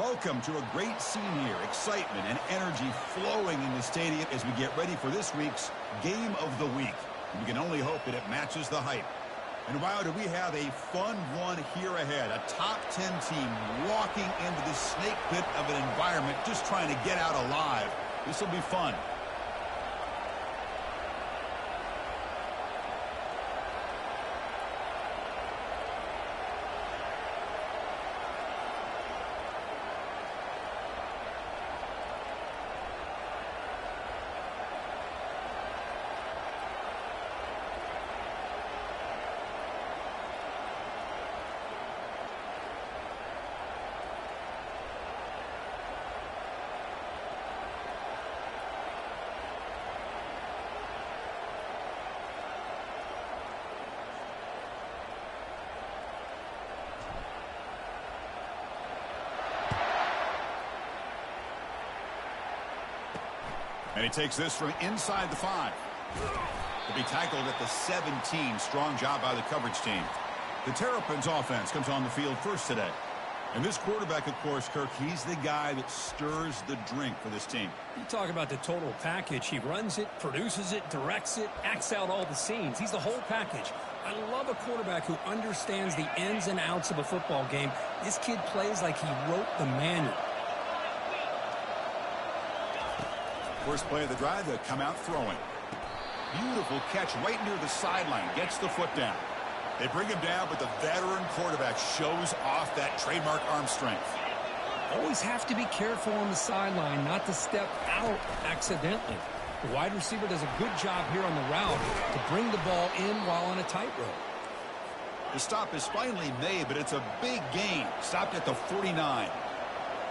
Welcome to a great scene here. Excitement and energy flowing in the stadium as we get ready for this week's Game of the Week. We can only hope that it matches the hype. And wow, do we have a fun one here ahead. A top 10 team walking into the snake pit of an environment just trying to get out alive. This will be fun. And he takes this from inside the 5. To be tackled at the 17. Strong job by the coverage team. The Terrapins offense comes on the field first today. And this quarterback, of course, Kirk, he's the guy that stirs the drink for this team. You talk about the total package. He runs it, produces it, directs it, acts out all the scenes. He's the whole package. I love a quarterback who understands the ins and outs of a football game. This kid plays like he wrote the manual. First play of the drive, they'll come out throwing. Beautiful catch right near the sideline. Gets the foot down. They bring him down, but the veteran quarterback shows off that trademark arm strength. Always have to be careful on the sideline not to step out accidentally. The wide receiver does a good job here on the route to bring the ball in while on a tightrope. The stop is finally made, but it's a big gain. Stopped at the 49.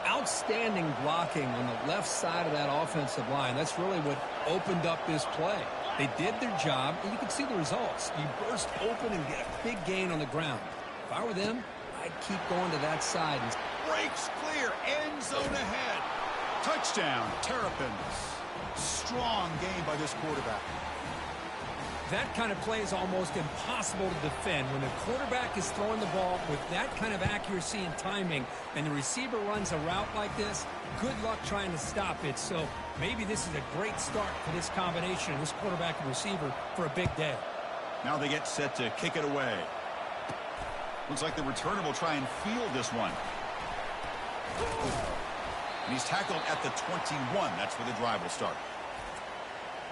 Outstanding blocking on the left side of that offensive line. That's really what opened up this play. They did their job, and you can see the results. You burst open and get a big gain on the ground. If I were them, I'd keep going to that side. Breaks clear, end zone ahead. Touchdown, Terrapins. Strong game by this quarterback. That kind of play is almost impossible to defend. When the quarterback is throwing the ball with that kind of accuracy and timing, and the receiver runs a route like this, good luck trying to stop it. So maybe this is a great start for this combination, this quarterback and receiver, for a big day. Now they get set to kick it away. Looks like the returner will try and field this one. And he's tackled at the 21. That's where the drive will start.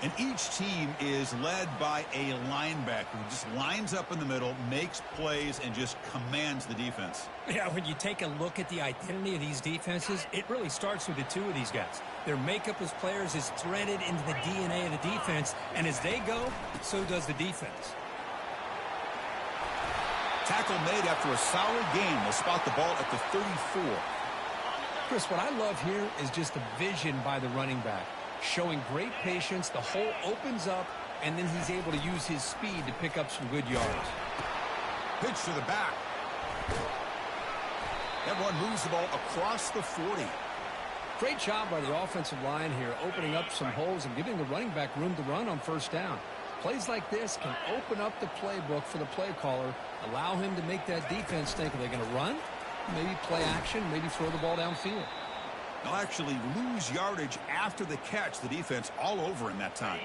And each team is led by a linebacker who just lines up in the middle, makes plays, and just commands the defense. Yeah, when you take a look at the identity of these defenses, it really starts with the two of these guys. Their makeup as players is threaded into the DNA of the defense, and as they go, so does the defense. Tackle made after a solid gain. They'll spot the ball at the 34. Chris, what I love here is just the vision by the running back. Showing great patience, the hole opens up, and then he's able to use his speed to pick up some good yards. Pitch to the back. That one moves the ball across the 40. Great job by the offensive line here, opening up some holes and giving the running back room to run on first down. Plays like this can open up the playbook for the play caller, allow him to make that defense think, are they going to run? Maybe play action, maybe throw the ball downfield. They'll actually lose yardage after the catch. The defense all over in that time.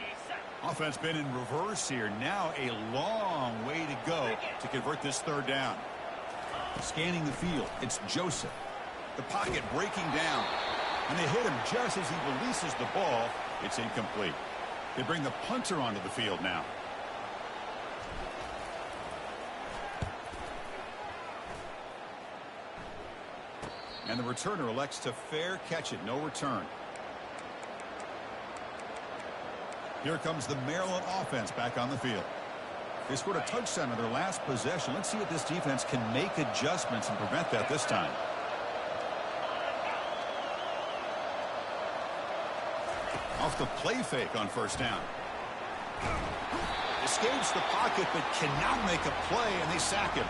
Offense been in reverse here. Now a long way to go to convert this third down. Scanning the field, it's Joseph. The pocket breaking down. And they hit him just as he releases the ball. It's incomplete. They bring the punter onto the field now. And the returner elects to fair catch it. No return. Here comes the Maryland offense back on the field. They scored a touchdown in their last possession. Let's see if this defense can make adjustments and prevent that this time. Off the play fake on first down. Escapes the pocket but cannot make a play, and they sack him.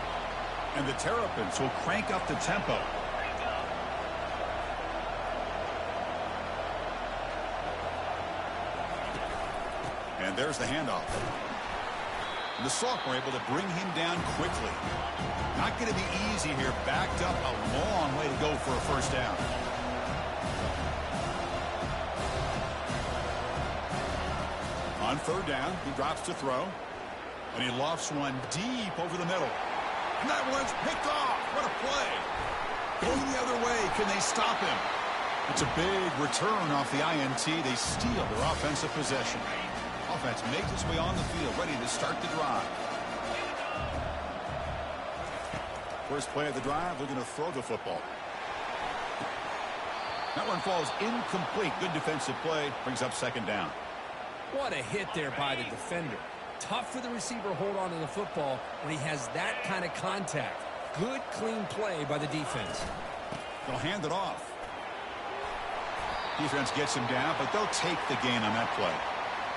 And the Terrapins will crank up the tempo. And there's the handoff. And the sophomore able to bring him down quickly. Not going to be easy here. Backed up a long way to go for a first down. On third down, he drops to throw. And he lofts one deep over the middle. And that one's picked off. What a play. Going the other way. Can they stop him? It's a big return off the INT. They steal their offensive possession. Offense makes its way on the field, ready to start the drive. First play of the drive, they're going to throw the football. That one falls incomplete. Good defensive play. Brings up second down. What a hit there by the defender. Tough for the receiver to hold on to the football when he has that kind of contact. Good, clean play by the defense. They'll hand it off. Defense gets him down, but they'll take the gain on that play.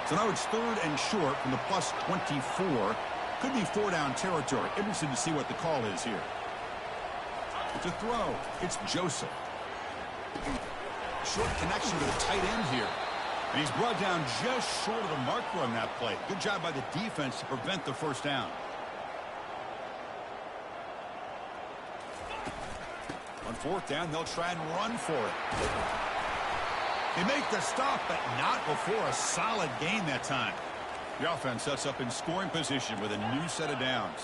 So now it's third and short from the plus 24. Could be four-down territory. Interesting to see what the call is here. To throw, it's Joseph. Short connection to the tight end here. And he's brought down just short of the marker on that play. Good job by the defense to prevent the first down. On fourth down, they'll try and run for it. They make the stop, but not before a solid gain that time. The offense sets up in scoring position with a new set of downs.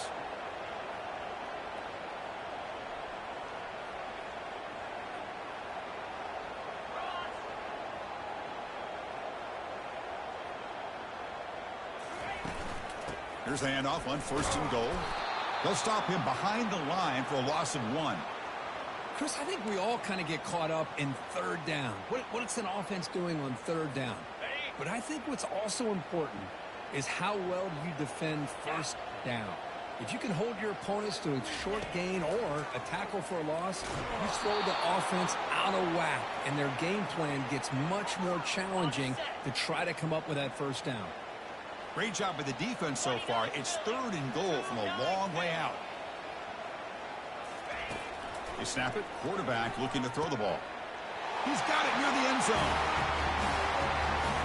Here's the handoff on first and goal. They'll stop him behind the line for a loss of 1. Chris, I think we all kind of get caught up in third down. What's an offense doing on third down? But I think what's also important is how well do you defend first down. If you can hold your opponents to a short gain or a tackle for a loss, you throw the offense out of whack, and their game plan gets much more challenging to try to come up with that first down. Great job by the defense so far. It's third and goal from a long way out. They snap it. Quarterback looking to throw the ball. He's got it near the end zone.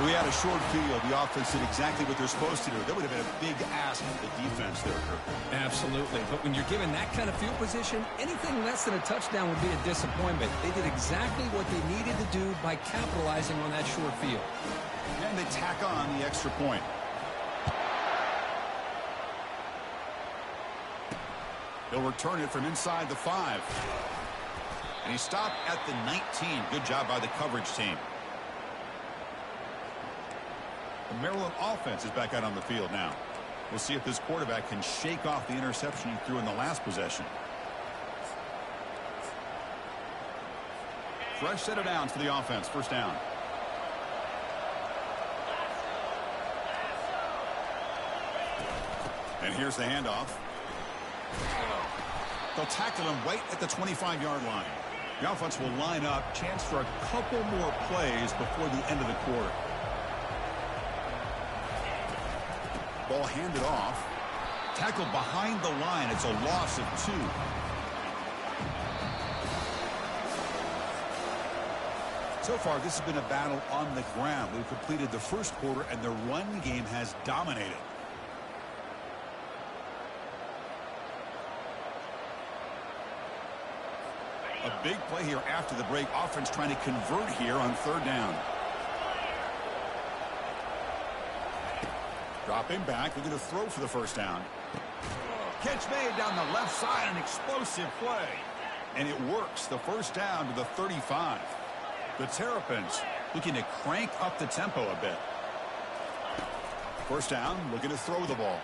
We had a short field. The offense did exactly what they're supposed to do. That would have been a big ask of the defense there, Kirk. Absolutely. But when you're given that kind of field position, anything less than a touchdown would be a disappointment. They did exactly what they needed to do by capitalizing on that short field. And they tack on the extra point. He'll return it from inside the 5. And he stopped at the 19. Good job by the coverage team. The Maryland offense is back out on the field now. We'll see if this quarterback can shake off the interception he threw in the last possession. Fresh set of downs for the offense. First down. And here's the handoff. They'll tackle him right at the 25-yard line. The offense will line up. Chance for a couple more plays before the end of the quarter. Ball handed off. Tackled behind the line. It's a loss of 2. So far, this has been a battle on the ground. We've completed the first quarter, and the run game has dominated. A big play here after the break. Offense trying to convert here on third down. Drop him back. They're going to throw for the first down. Catch made down the left side. An explosive play. And it works. The first down to the 35. The Terrapins looking to crank up the tempo a bit. First down, looking to throw the ball.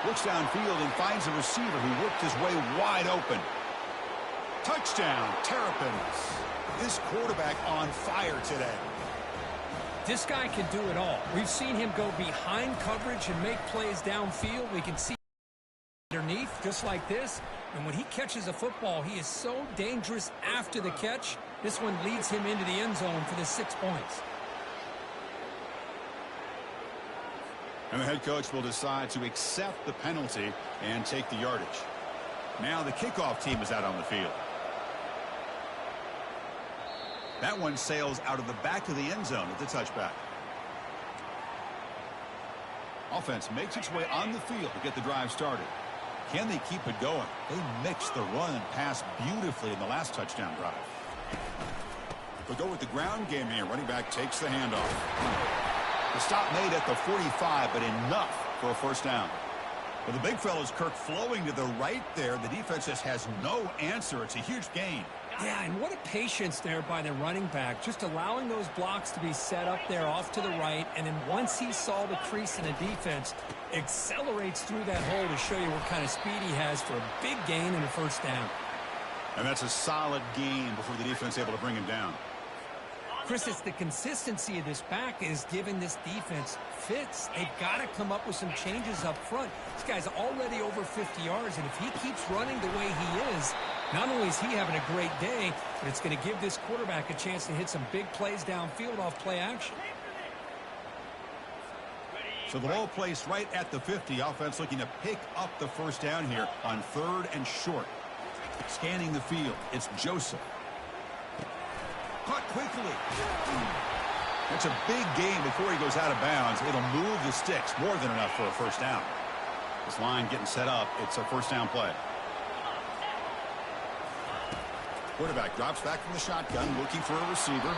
Looks downfield and finds a receiver who worked his way wide open. Touchdown, Terrapins. This quarterback on fire today. This guy can do it all. We've seen him go behind coverage and make plays downfield. We can see underneath just like this. And when he catches a football, he is so dangerous after the catch. This one leads him into the end zone for the 6 points. And the head coach will decide to accept the penalty and take the yardage. Now the kickoff team is out on the field. That one sails out of the back of the end zone at the touchback. Offense makes its way on the field to get the drive started. Can they keep it going? They mixed the run and pass beautifully in the last touchdown drive. They'll go with the ground game here. Running back takes the handoff. The stop made at the 45, but enough for a first down. Well, the big fella's Kirk flowing to the right there. The defense just has no answer. It's a huge gain. Yeah, and what a patience there by the running back, just allowing those blocks to be set up there off to the right, and then once he saw the crease in the defense, accelerates through that hole to show you what kind of speed he has for a big gain and a first down. And that's a solid gain before the defense able to bring him down. Chris, it's the consistency of this back is giving this defense fits. They've got to come up with some changes up front. This guy's already over 50 yards, and if he keeps running the way he is, not only is he having a great day, but it's going to give this quarterback a chance to hit some big plays downfield off play action. So the ball placed right at the 50. Offense looking to pick up the first down here on 3rd and short. Scanning the field, it's Joseph. Caught quickly. That's a big gain before he goes out of bounds. It'll move the sticks, more than enough for a first down. This line getting set up. It's a first down play. Quarterback drops back from the shotgun, looking for a receiver.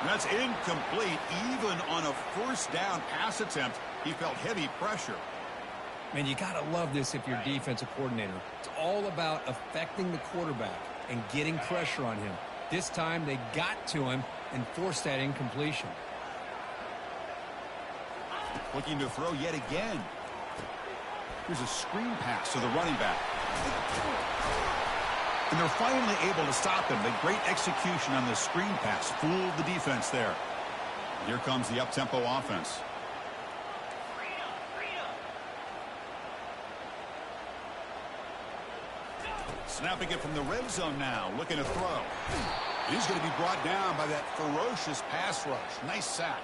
And that's incomplete. Even on a first down pass attempt, he felt heavy pressure. Man, you got to love this if you're defensive coordinator. It's all about affecting the quarterback and getting pressure on him. This time they got to him and forced that incompletion. Looking to throw yet again. Here's a screen pass to the running back. And they're finally able to stop him. The great execution on the screen pass fooled the defense there. Here comes the up-tempo offense. Snapping it from the red zone now, looking to throw. He's going to be brought down by that ferocious pass rush. Nice sack.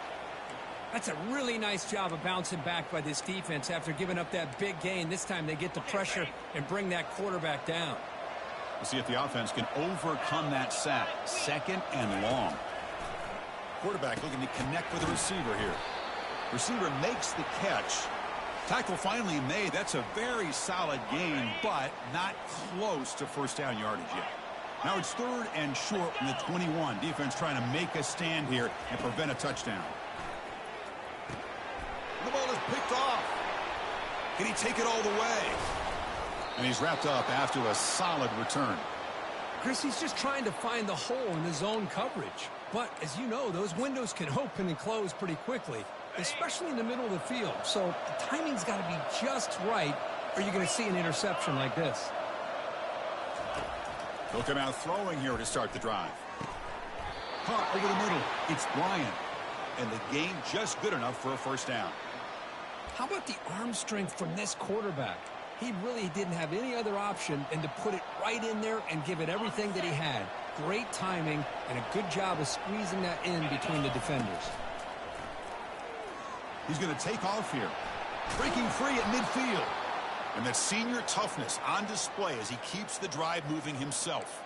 That's a really nice job of bouncing back by this defense after giving up that big gain. This time they get the pressure and bring that quarterback down. We'll see if the offense can overcome that sack. 2nd and long. Quarterback looking to connect with the receiver here. Receiver makes the catch. Tackle finally made. That's a very solid gain, but not close to first down yardage yet. Now it's 3rd and short from the 21. Defense trying to make a stand here and prevent a touchdown. The ball is picked off. Can he take it all the way? And he's wrapped up after a solid return. Chris, he's just trying to find the hole in his own coverage. But as you know, those windows can open and close pretty quickly, especially in the middle of the field. So the timing's got to be just right, or you're going to see an interception like this. They'll come out throwing here to start the drive. Caught over the middle. It's Bryant. And the gain just good enough for a first down. How about the arm strength from this quarterback? He really didn't have any other option than to put it right in there and give it everything that he had. Great timing and a good job of squeezing that in between the defenders. He's going to take off here. Breaking free at midfield. And that senior toughness on display as he keeps the drive moving himself.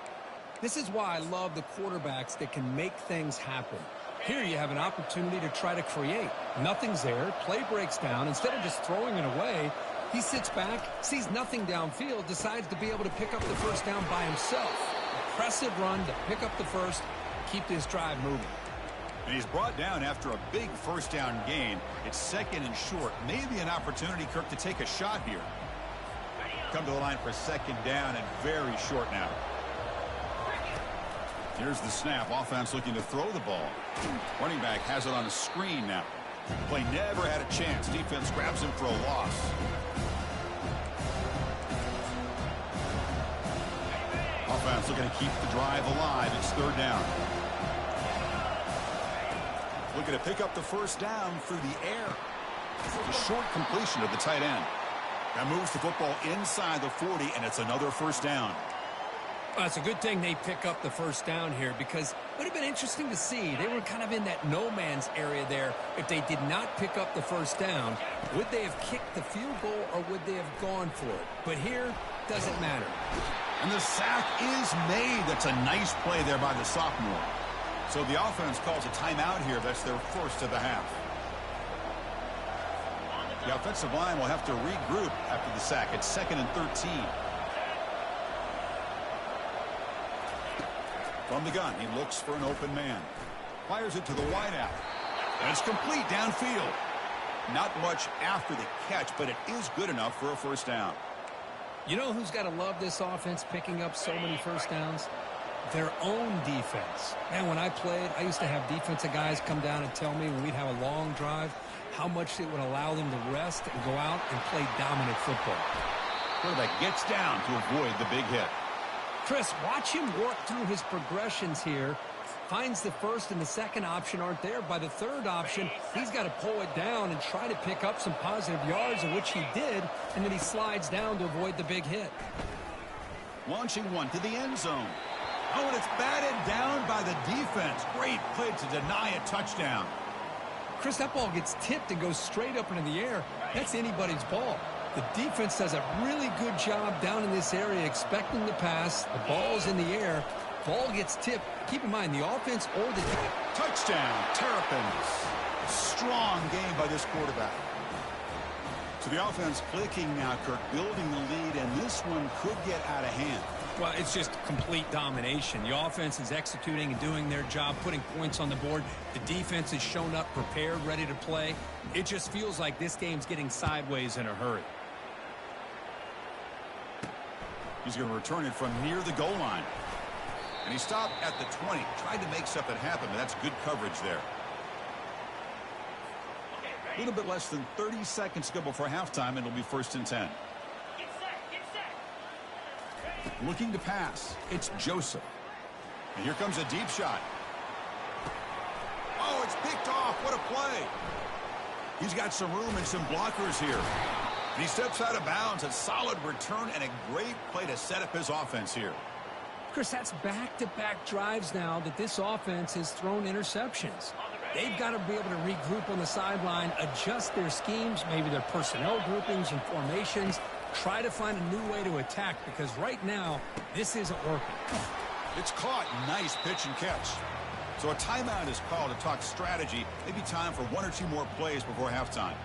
This is why I love the quarterbacks that can make things happen. Here you have an opportunity to try to create. Nothing's there. Play breaks down. Instead of just throwing it away, he sits back, sees nothing downfield, decides to be able to pick up the first down by himself. Impressive run to pick up the first, keep this drive moving. And he's brought down after a big first down gain. It's 2nd and short. Maybe an opportunity, Kirk, to take a shot here. Come to the line for 2nd down and very short now. Here's the snap. Offense looking to throw the ball. Running back has it on a screen now. Play never had a chance. Defense grabs him for a loss. Offense looking to keep the drive alive. It's 3rd down. Looking to pick up the first down through the air. A short completion to the tight end. That moves the football inside the 40, and it's another first down. Well, it's a good thing they pick up the first down here because it would have been interesting to see. They were kind of in that no-man's area there. If they did not pick up the first down, would they have kicked the field goal or would they have gone for it? But here, doesn't matter. And the sack is made. That's a nice play there by the sophomore. So the offense calls a timeout here. That's their first of the half. The offensive line will have to regroup after the sack. It's 2nd and 13. From the gun, he looks for an open man. Fires it to the wideout. And it's complete downfield. Not much after the catch, but it is good enough for a first down. You know who's got to love this offense picking up so many first downs? Their own defense. Man, when I played, I used to have defensive guys come down and tell me when we'd have a long drive how much it would allow them to rest and go out and play dominant football. Quarterback gets down to avoid the big hit. Chris, watch him work through his progressions here. Finds the first and the second option aren't there. By the third option, he's got to pull it down and try to pick up some positive yards, of which he did, and then he slides down to avoid the big hit. Launching one to the end zone. Oh, and it's batted down by the defense. Great play to deny a touchdown. Chris, that ball gets tipped and goes straight up into the air. That's anybody's ball. The defense does a really good job down in this area expecting the pass. The ball's in the air. Ball gets tipped. Keep in mind, the offense or the... Touchdown, Terrapins. Strong game by this quarterback. So the offense clicking now, Kirk, building the lead, and this one could get out of hand. Well, it's just complete domination. The offense is executing and doing their job, putting points on the board. The defense has shown up, prepared, ready to play. It just feels like this game's getting sideways in a hurry. He's going to return it from near the goal line. And he stopped at the 20. Tried to make something happen, but that's good coverage there. A little bit less than 30 seconds to go before halftime, and it'll be 1st and 10. Looking to pass. It's Joseph. And here comes a deep shot. Oh, it's picked off. What a play. He's got some room and some blockers here. And he steps out of bounds. A solid return and a great play to set up his offense here. Chris, that's back-to-back drives now that this offense has thrown interceptions. They've got to be able to regroup on the sideline, adjust their schemes, maybe their personnel groupings and formations, try to find a new way to attack, because right now, this isn't working. It's caught. Nice pitch and catch. So a timeout is called to talk strategy. Maybe time for 1 or 2 more plays before halftime.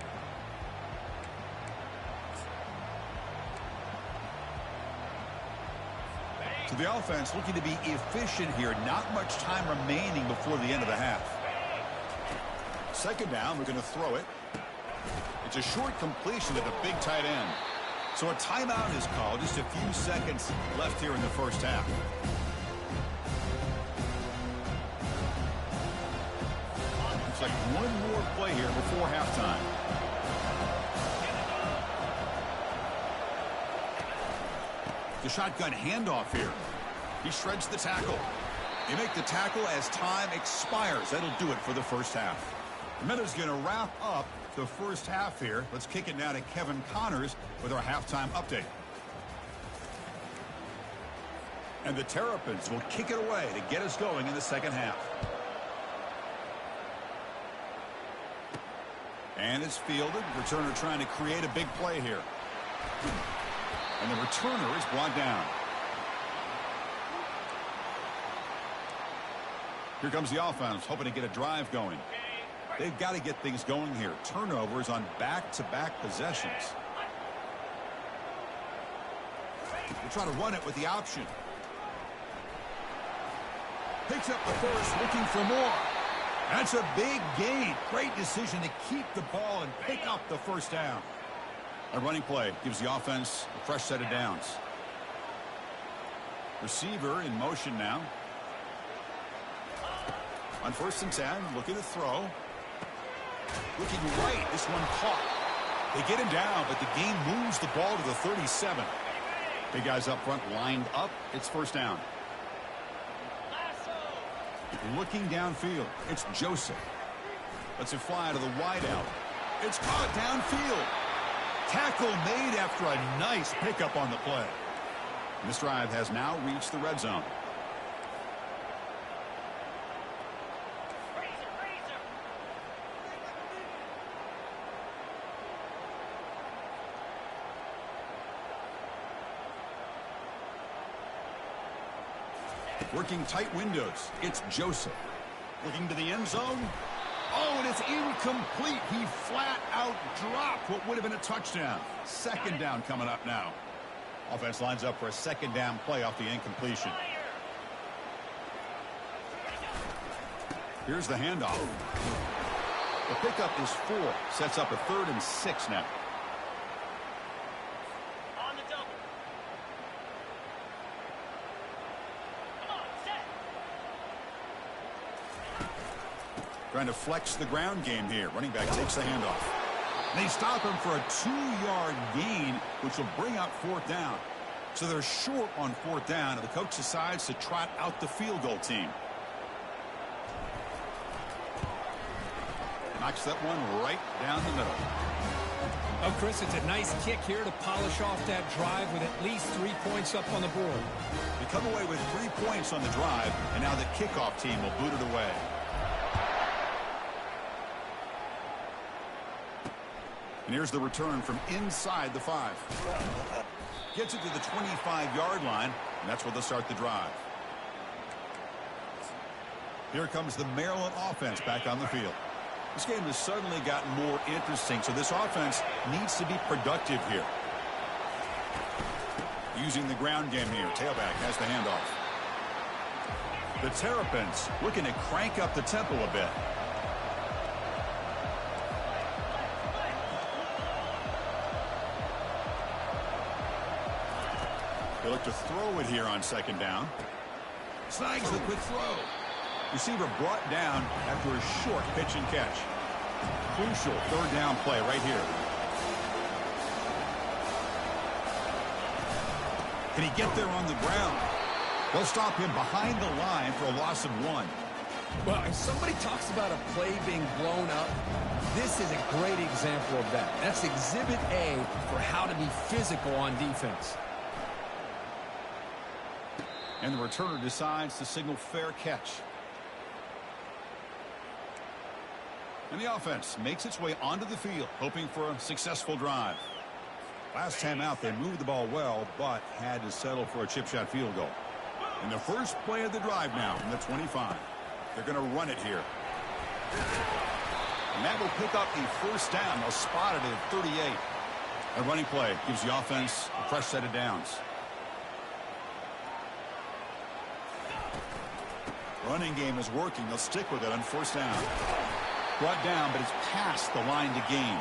So the offense looking to be efficient here. Not much time remaining before the end of the half. 2nd down, we're going to throw it. It's a short completion to the big tight end. So a timeout is called. Just a few seconds left here in the first half. Looks like one more play here before halftime. The shotgun handoff here. He shreds the tackle. They make the tackle as time expires. That'll do it for the first half. The Meadows going to wrap up the first half here. Let's kick it now to Kevin Connors with our halftime update. And the Terrapins will kick it away to get us going in the second half. And it's fielded. Returner trying to create a big play here. And the returner is brought down. Here comes the offense, hoping to get a drive going. They've got to get things going here. Turnovers on back-to-back possessions. They try to run it with the option. Picks up the first, looking for more. That's a big gain. Great decision to keep the ball and pick up the first down. A running play gives the offense a fresh set of downs. Receiver in motion now. On 1st and 10, looking to throw. Looking right, this one caught. They get him down, but the game moves the ball to the 37. Big guys up front lined up. It's 1st down. Looking downfield, it's Joseph. Lets it fly to the wideout. It's caught downfield. Tackle made after a nice pickup on the play. This drive has now reached the red zone. Working tight windows. It's Joseph. Looking to the end zone. Oh, and it's incomplete. He flat out dropped what would have been a touchdown. Second down coming up now. Offense lines up for a second down play off the incompletion. Here's the handoff. The pickup is 4. Sets up a 3rd and 6 now. On the double. Come on, set. Trying to flex the ground game here. Running back takes the handoff. They stop him for a 2-yard gain, which will bring up 4th down. So they're short on 4th down, and the coach decides to trot out the field goal team. Knocks that one right down the middle. Oh, Chris, it's a nice kick here to polish off that drive with at least 3 points up on the board. They come away with 3 points on the drive, and now the kickoff team will boot it away. And here's the return from inside the 5. Gets it to the 25-yard line, and that's where they'll start the drive. Here comes the Maryland offense back on the field. This game has suddenly gotten more interesting, so this offense needs to be productive here. Using the ground game here. Tailback has the handoff. The Terrapins looking to crank up the tempo a bit. They look to throw it here on second down. Snags the quick throw. Receiver brought down after a short pitch and catch. Crucial 3rd down play right here. Can he get there on the ground? They'll stop him behind the line for a loss of 1. Well, if somebody talks about a play being blown up, this is a great example of that. That's Exhibit A for how to be physical on defense. And the returner decides to signal fair catch. And the offense makes its way onto the field, hoping for a successful drive. Last time out, they moved the ball well, but had to settle for a chip shot field goal. And the first play of the drive now from the 25. They're going to run it here. And that will pick up the 1st down. They'll spot it at 38. A running play gives the offense a fresh set of downs. Running game is working. They'll stick with it on 1st down. Brought down, but it's past the line to gain.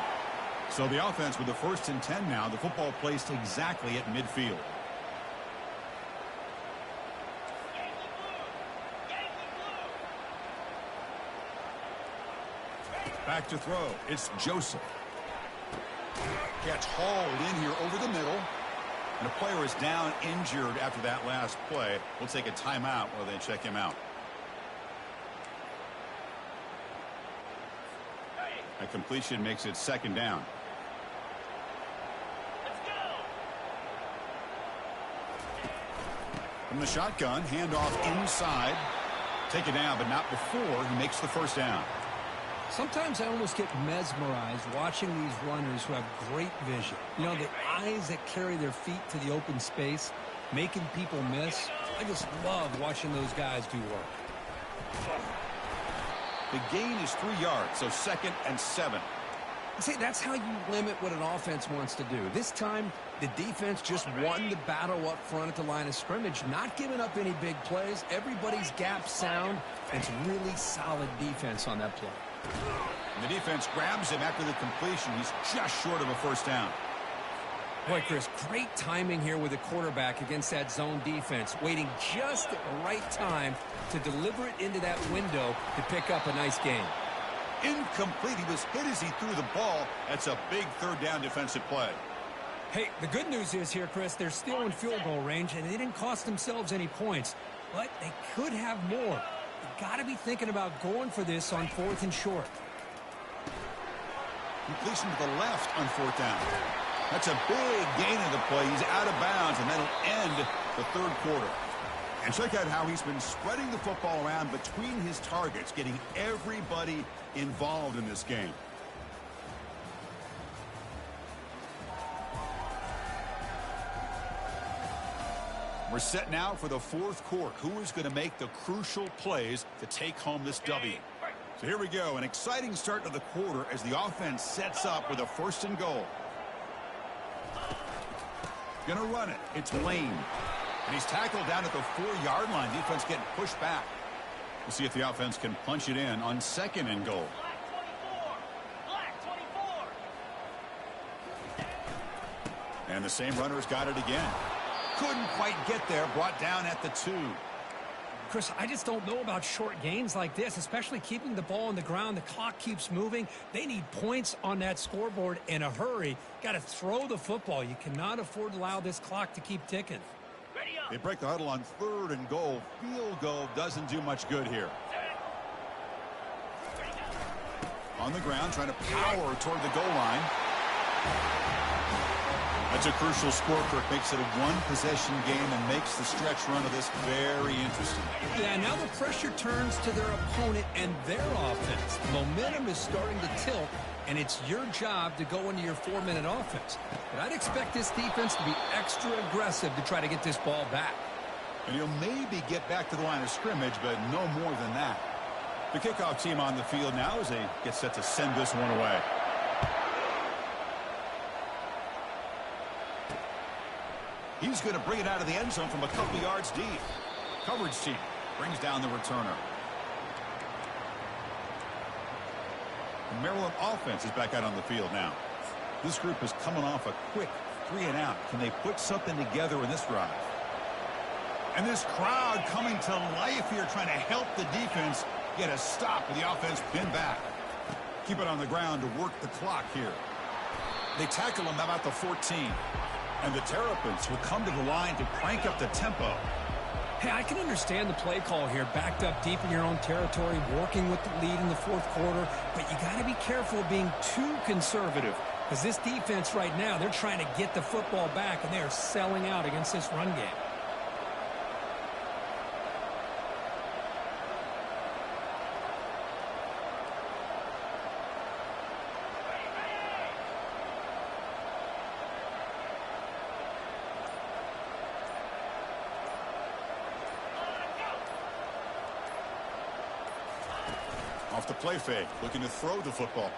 So the offense with the 1st and 10 now. The football placed exactly at midfield. Back to throw. It's Joseph. Gets hauled in here over the middle. And a player is down injured after that last play. We'll take a timeout while they check him out. A completion makes it 2nd down. Let's go. From the shotgun, handoff inside. Take it down, but not before he makes the 1st down. Sometimes I almost get mesmerized watching these runners who have great vision. You know, the eyes that carry their feet to the open space, making people miss. I just love watching those guys do work. The gain is 3 yards, so 2nd and 7. See, that's how you limit what an offense wants to do. This time, the defense just won the battle up front at the line of scrimmage, not giving up any big plays. Everybody's gap sound. It's really solid defense on that play. And the defense grabs him after the completion. He's just short of a 1st down. Boy, Chris, great timing here with the quarterback against that zone defense, waiting just at the right time to deliver it into that window to pick up a nice gain. Incomplete. He was hit as he threw the ball. That's a big 3rd down defensive play. Hey, the good news is here, Chris, they're still in field goal range, and they didn't cost themselves any points, but they could have more. You got to be thinking about going for this on 4th and short. Completion to the left on 4th down. That's a big gain of the play. He's out of bounds, and that'll end the 3rd quarter. And check out how he's been spreading the football around between his targets, getting everybody involved in this game. We're set now for the 4th quarter. Who is going to make the crucial plays to take home this W? So here we go, an exciting start to the quarter as the offense sets up with a 1st and goal. Gonna run it. It's Lane. And he's tackled down at the 4-yard line. Defense getting pushed back. We'll see if the offense can punch it in on 2nd and goal. Black 24. And the same runner's got it again. Couldn't quite get there. Brought down at the 2. Chris, I just don't know about short gains like this, especially keeping the ball on the ground. The clock keeps moving. They need points on that scoreboard in a hurry. Got to throw the football. You cannot afford to allow this clock to keep ticking. Ready up. They break the huddle on 3rd and goal. Field goal doesn't do much good here. On the ground, trying to power toward the goal line. That's a crucial score. Kirk makes it a 1-possession game and makes the stretch run of this very interesting. Yeah, now the pressure turns to their opponent and their offense. Momentum is starting to tilt, and it's your job to go into your 4-minute offense. But I'd expect this defense to be extra aggressive to try to get this ball back. And he'll maybe get back to the line of scrimmage, but no more than that. The kickoff team on the field now as they get set to send this one away. He's going to bring it out of the end zone from a couple yards deep. Coverage team brings down the returner. The Maryland offense is back out on the field now. This group is coming off a quick 3-and-out. Can they put something together in this drive? And this crowd coming to life here, trying to help the defense get a stop with the offense pinned back. Keep it on the ground to work the clock here. They tackle him about the 14. And the Terrapins will come to the line to crank up the tempo. Hey, I can understand the play call here, backed up deep in your own territory, working with the lead in the 4th quarter, but you got to be careful of being too conservative, because this defense right now, they're trying to get the football back, and they are selling out against this run game. Off the play fake, looking to throw the football.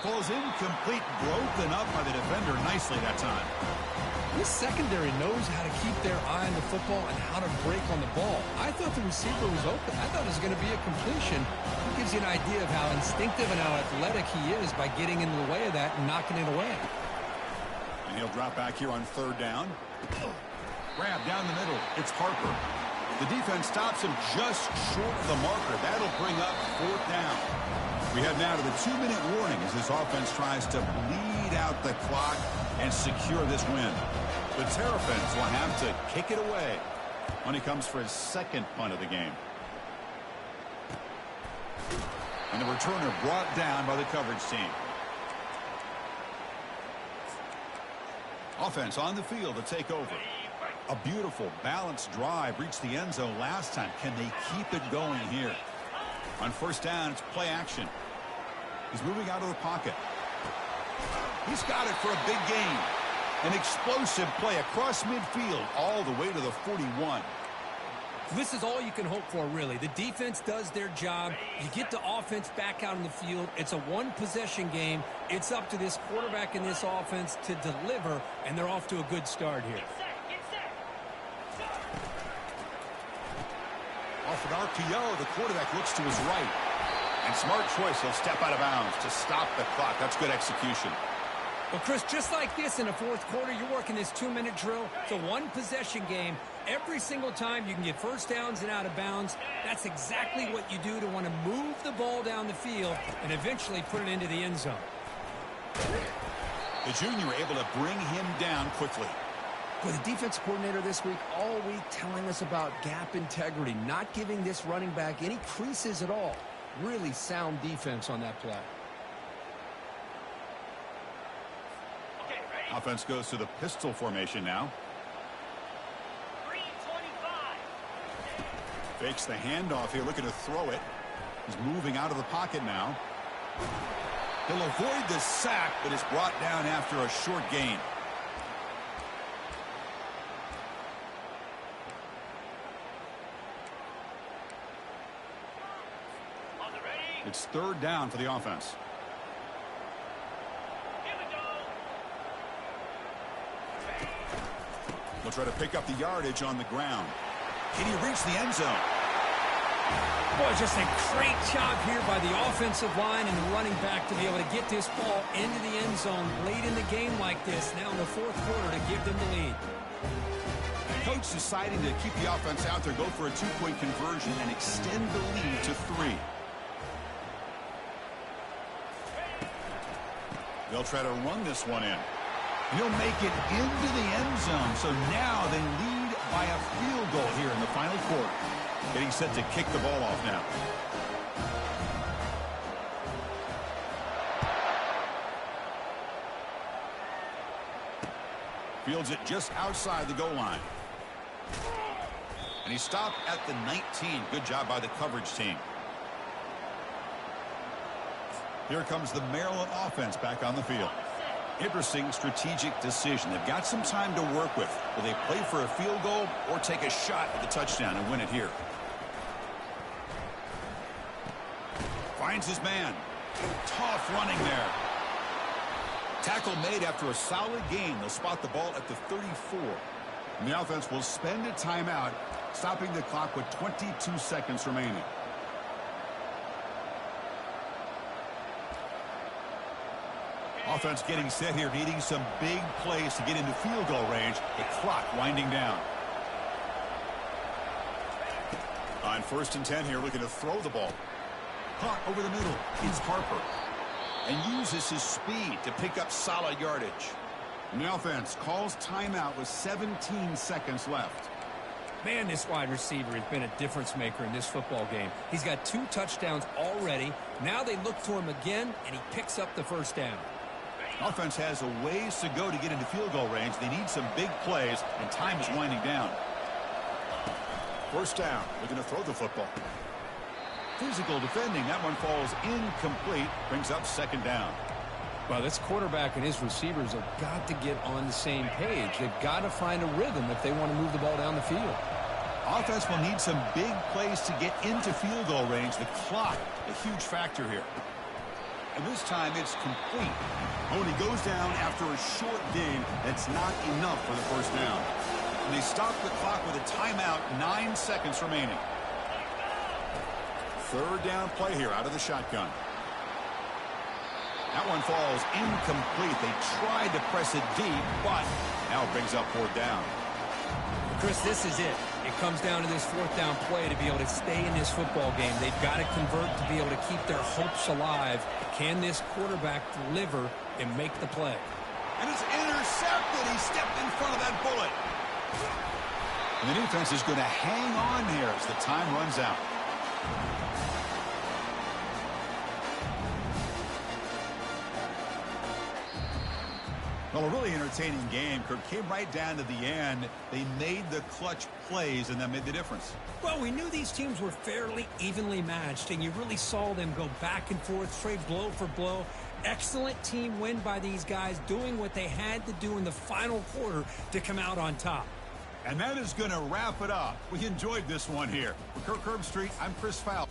Ball is incomplete, broken up by the defender nicely that time. This secondary knows how to keep their eye on the football and how to break on the ball. I thought the receiver was open. I thought it was going to be a completion. It gives you an idea of how instinctive and how athletic he is by getting into the way of that and knocking it away. And he'll drop back here on 3rd down. Grab down the middle. It's Harper. The defense stops him just short of the marker. That'll bring up 4th down. We head now to the 2-minute warning as this offense tries to bleed out the clock and secure this win. The Terrapins will have to kick it away when he comes for his 2nd punt of the game. And the returner brought down by the coverage team. Offense on the field to take over. A beautiful, balanced drive reached the end zone last time. Can they keep it going here? On 1st down, it's play action. He's moving out of the pocket. He's got it for a big gain. An explosive play across midfield all the way to the 41. This is all you can hope for, really. The defense does their job. You get the offense back out on the field. It's a 1-possession game. It's up to this quarterback and this offense to deliver, and they're off to a good start here. Off an RPO, the quarterback looks to his right. And smart choice, he'll step out of bounds to stop the clock. That's good execution. Well, Chris, just like this in the 4th quarter, you're working this 2-minute drill. It's a 1-possession game. Every single time you can get 1st downs and out of bounds. That's exactly what you do to want to move the ball down the field and eventually put it into the end zone. The junior able to bring him down quickly. With the defense coordinator this week, all week telling us about gap integrity, not giving this running back any creases at all. Really sound defense on that play. Okay, ready? Offense goes to the pistol formation now. 3-25. Fakes the handoff here, looking to throw it. He's moving out of the pocket now. He'll avoid the sack, but is brought down after a short gain. On the ready. It's third down for the offense. Here we go. They'll try to pick up the yardage on the ground. Can he reach the end zone? Boy, just a great job here by the offensive line and the running back to be able to get this ball into the end zone late in the game like this, now in the fourth quarter, to give them the lead. Coach deciding to keep the offense out there, go for a two-point conversion, and extend the lead to 3. They'll try to run this one in. He'll make it into the end zone, so now they lead by a field goal here in the final quarter. Getting set to kick the ball off now. Fields it just outside the goal line. And he stopped at the 19. Good job by the coverage team. Here comes the Maryland offense back on the field. Interesting strategic decision. They've got some time to work with. Will they play for a field goal or take a shot at the touchdown and win it here? Finds his man. Tough running there. Tackle made after a solid gain. They'll spot the ball at the 34. And the offense will spend a timeout, stopping the clock with 22 seconds remaining. Offense getting set here, needing some big plays to get into field goal range. The clock winding down. On 1st and 10 here, looking to throw the ball. Caught over the middle is Harper. And uses his speed to pick up solid yardage. And the offense calls timeout with 17 seconds left. Man, this wide receiver has been a difference maker in this football game. He's got 2 touchdowns already. Now they look to him again, and he picks up the first down. Offense has a ways to go to get into field goal range. They need some big plays, and time is winding down. First down. Looking to throw the football. Physical defending. That one falls incomplete. Brings up second down. Well, this quarterback and his receivers have got to get on the same page. They've got to find a rhythm if they want to move the ball down the field. Offense will need some big plays to get into field goal range. The clock, a huge factor here. And this time it's complete. Only goes down after a short gain. That's not enough for the first down. And they stop the clock with a timeout, 9 seconds remaining. Third down play here out of the shotgun. That one falls incomplete. They tried to press it deep, but now it brings up 4th down. Chris, this is it. It comes down to this 4th down play to be able to stay in this football game. They've got to convert to be able to keep their hopes alive. Can this quarterback deliver and make the play? And it's intercepted. He stepped in front of that bullet. And the defense is going to hang on here as the time runs out. Well, a really entertaining game. Kirk, came right down to the end. They made the clutch plays, and that made the difference. Well, we knew these teams were fairly evenly matched, and you really saw them go back and forth, trade blow for blow. Excellent team win by these guys, doing what they had to do in the final quarter to come out on top. And that is going to wrap it up. We enjoyed this one here. For Kirk Herbstreit, I'm Chris Fowler.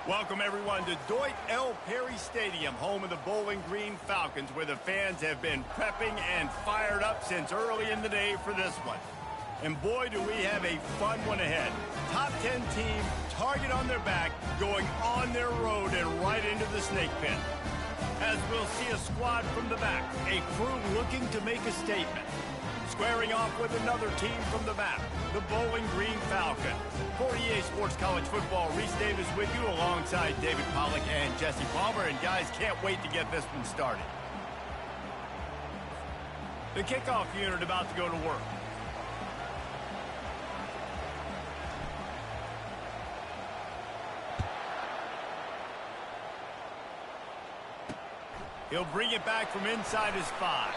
Welcome, everyone, to Deutsch L. Perry Stadium, home of the Bowling Green Falcons, where the fans have been prepping and fired up since early in the day for this one. And boy, do we have a fun one ahead. Top 10 team, target on their back, going on their road and right into the snake pit. As we'll see a squad from the back, a crew looking to make a statement. Squaring off with another team from the back, the Bowling Green Falcons. For EA Sports College Football, Reese Davis with you alongside David Pollack and Jesse Palmer. And guys, can't wait to get this one started. The kickoff unit about to go to work. He'll bring it back from inside his 5.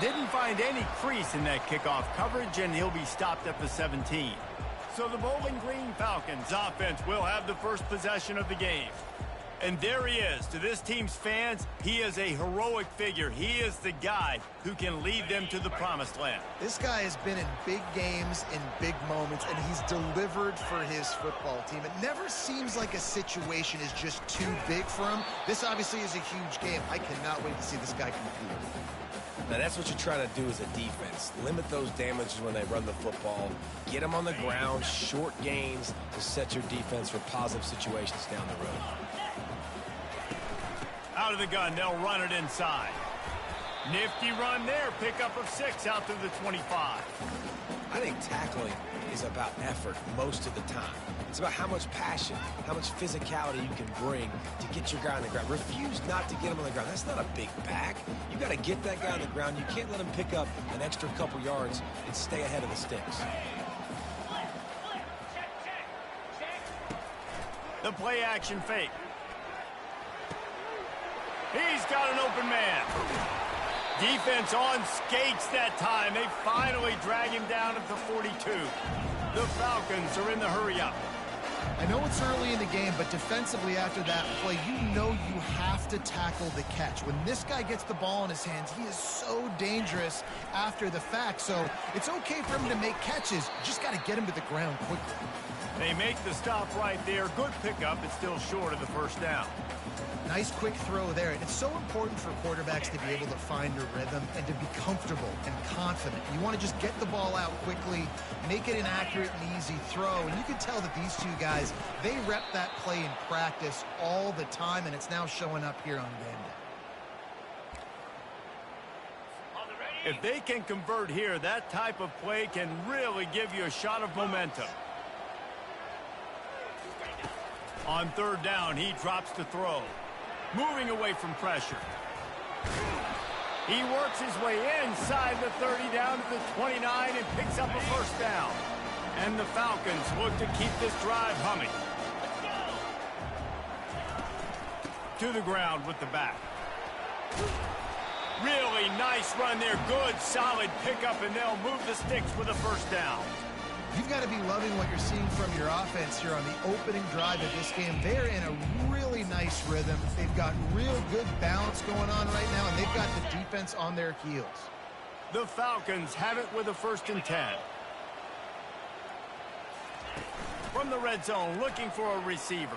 Didn't find any crease in that kickoff coverage, and he'll be stopped at the 17. So the Bowling Green Falcons offense will have the first possession of the game. And there he is. To this team's fans, he is a heroic figure. He is the guy who can lead them to the promised land. This guy has been in big games, in big moments, and he's delivered for his football team. It never seems like a situation is just too big for him. This obviously is a huge game. I cannot wait to see this guy compete. Now, that's what you try to do as a defense. Limit those damages when they run the football. Get them on the ground, short gains to set your defense for positive situations down the road. Out of the gun, they'll run it inside. Nifty run there, pickup of 6 out to the 25. I think tackling is about effort most of the time. It's about how much passion, how much physicality you can bring to get your guy on the ground. Refuse not to get him on the ground. That's not a big back. You got to get that guy on the ground. You can't let him pick up an extra couple yards and stay ahead of the sticks. The play action fake. He's got an open man. Defense on skates that time. They finally drag him down at the 42. The Falcons are in the hurry up. I know it's early in the game, but defensively after that play, you know you have to tackle the catch. When this guy gets the ball in his hands, he is so dangerous after the fact. So it's okay for him to make catches. You just got to get him to the ground quickly. They make the stop right there. Good pickup, but still short of the first down. Nice quick throw there. And it's so important for quarterbacks to be able to find a rhythm and to be comfortable and confident. You want to just get the ball out quickly, make it an accurate and easy throw. And you can tell that these two guys, they rep that play in practice all the time, and it's now showing up here on game day. If they can convert here, that type of play can really give you a shot of momentum. On third down, he drops the throw. Moving away from pressure. He works his way inside the 30 down to the 29 and picks up a first down. And the Falcons look to keep this drive humming. To the ground with the back. Really nice run there. Good, solid pickup, and they'll move the sticks with a first down. You've got to be loving what you're seeing from your offense here on the opening drive of this game. They're in a really nice rhythm. They've got real good balance going on right now, and they've got the defense on their heels. The Falcons have it with a 1st and 10. From the red zone, looking for a receiver.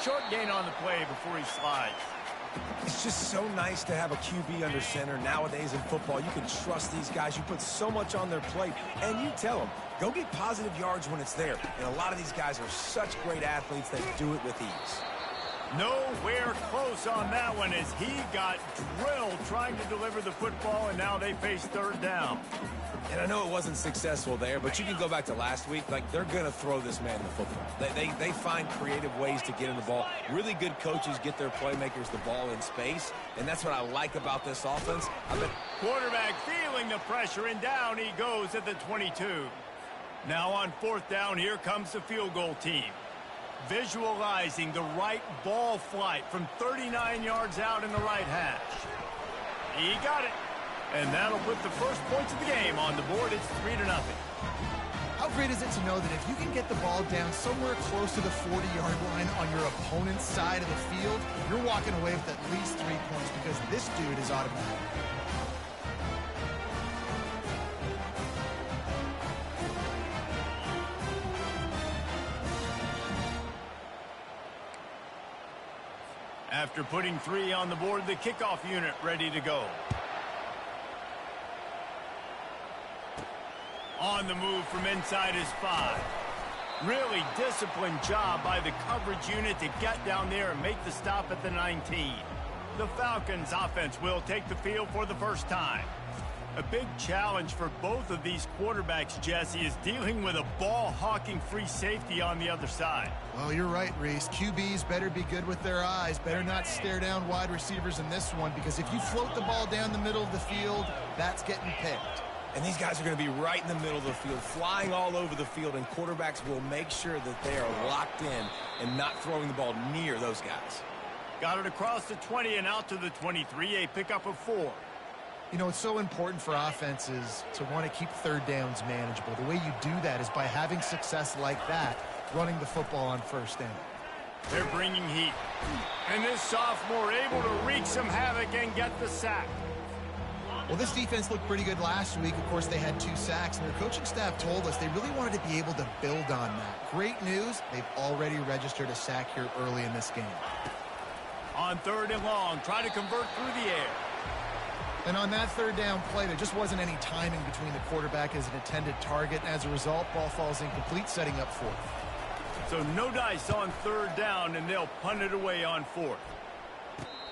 Short gain on the play before he slides. It's just so nice to have a QB under center. Nowadays in football, you can trust these guys. You put so much on their plate, and you tell them, go get positive yards when it's there. And a lot of these guys are such great athletes that do it with ease. Nowhere close on that one as he got drilled trying to deliver the football, and now they face 3rd down. And I know it wasn't successful there, but you can go back to last week. Like, they're going to throw this man the football. They find creative ways to get him the ball. Really good coaches get their playmakers the ball in space, and that's what I like about this offense. Quarterback feeling the pressure, and down he goes at the 22. Now on 4th down, here comes the field goal team. Visualizing the right ball flight from 39 yards out in the right hash. He got it. And that'll put the first points of the game on the board. It's 3-0. How great is it to know that if you can get the ball down somewhere close to the 40-yard line on your opponent's side of the field, you're walking away with at least 3 points because this dude is automatic. After putting 3 on the board, the kickoff unit ready to go. On the move from inside his 5. Really disciplined job by the coverage unit to get down there and make the stop at the 19. The Falcons offense will take the field for the first time. A big challenge for both of these quarterbacks, Jesse, is dealing with a ball-hawking free safety on the other side. Well, you're right, Reese. QBs better be good with their eyes. Better not stare down wide receivers in this one, because if you float the ball down the middle of the field, that's getting picked. And these guys are going to be right in the middle of the field, flying all over the field, and quarterbacks will make sure that they are locked in and not throwing the ball near those guys. Got it across the 20 and out to the 23, a pickup of 4. You know, it's so important for offenses to want to keep third downs manageable. The way you do that is by having success like that, running the football on first down. They're bringing heat. And this sophomore able to wreak some havoc and get the sack. Well, this defense looked pretty good last week. Of course, they had 2 sacks, and their coaching staff told us they really wanted to be able to build on that. Great news, they've already registered a sack here early in this game. On 3rd and long, try to convert through the air. And on that third down play, there just wasn't any timing between the quarterback as an intended target. And as a result, ball falls incomplete, setting up 4th. So no dice on 3rd down, and they'll punt it away on 4th.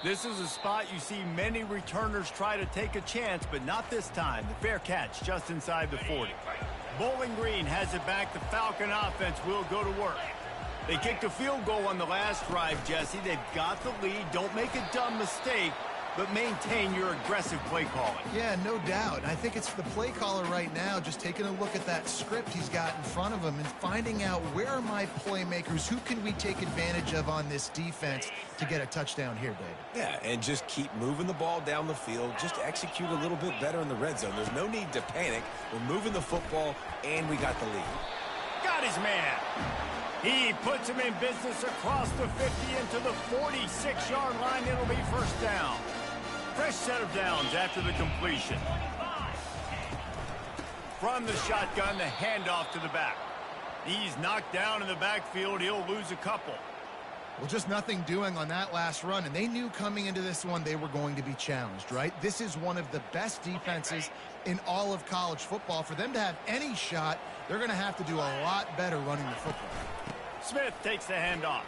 This is a spot you see many returners try to take a chance, but not this time. The fair catch just inside the 40. Bowling Green has it back. The Falcon offense will go to work. They kicked a field goal on the last drive, Jesse. They've got the lead. Don't make a dumb mistake, but maintain your aggressive play calling. Yeah, no doubt. And I think it's the play caller right now just taking a look at that script he's got in front of him and finding out, where are my playmakers? Who can we take advantage of on this defense to get a touchdown here, David? Yeah, and just keep moving the ball down the field. Just execute a little bit better in the red zone. There's no need to panic. We're moving the football, and we got the lead. Got his man. He puts him in business across the 50 into the 46-yard line. It'll be first down. Fresh set of downs after the completion. From the shotgun, the handoff to the back. He's knocked down in the backfield. He'll lose a couple. Well, just nothing doing on that last run, and they knew coming into this one they were going to be challenged, right? This is one of the best defenses in all of college football. For them to have any shot, they're going to have to do a lot better running the football. Smith takes the handoff.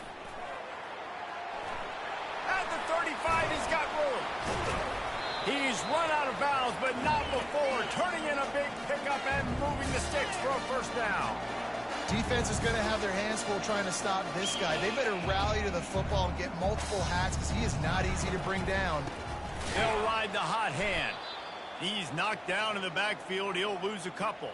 At the 35, he's got room. He's run out of bounds, but not before turning in a big pickup and moving the sticks for a first down. Defense is going to have their hands full trying to stop this guy. They better rally to the football and get multiple hats, because he is not easy to bring down. They'll ride the hot hand. He's knocked down in the backfield. He'll lose a couple.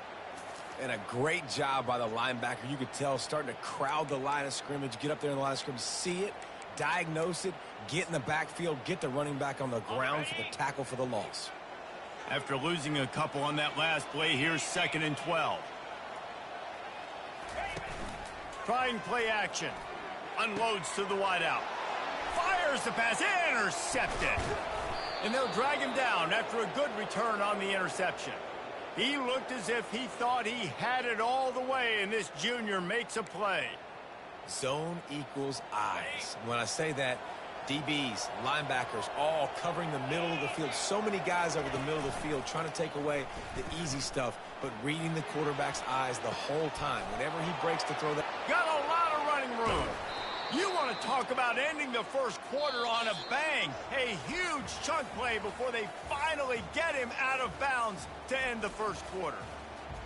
And a great job by the linebacker. You could tell, starting to crowd the line of scrimmage, get up there in the line of scrimmage, see it, diagnose it, get in the backfield, get the running back on the ground for the tackle for the loss. After losing a couple on that last play, here's 2nd and 12. Trying play action. Unloads to the wideout. Fires the pass. Intercepted. And they'll drag him down after a good return on the interception. He looked as if he thought he had it all the way, and this junior makes a play. Zone equals eyes. When I say that, DBs, linebackers, all covering the middle of the field. So many guys over the middle of the field trying to take away the easy stuff, but reading the quarterback's eyes the whole time. Whenever he breaks to throw that. Got a lot of running room. You want to talk about ending the first quarter on a bang. A huge chunk play before they finally get him out of bounds to end the first quarter.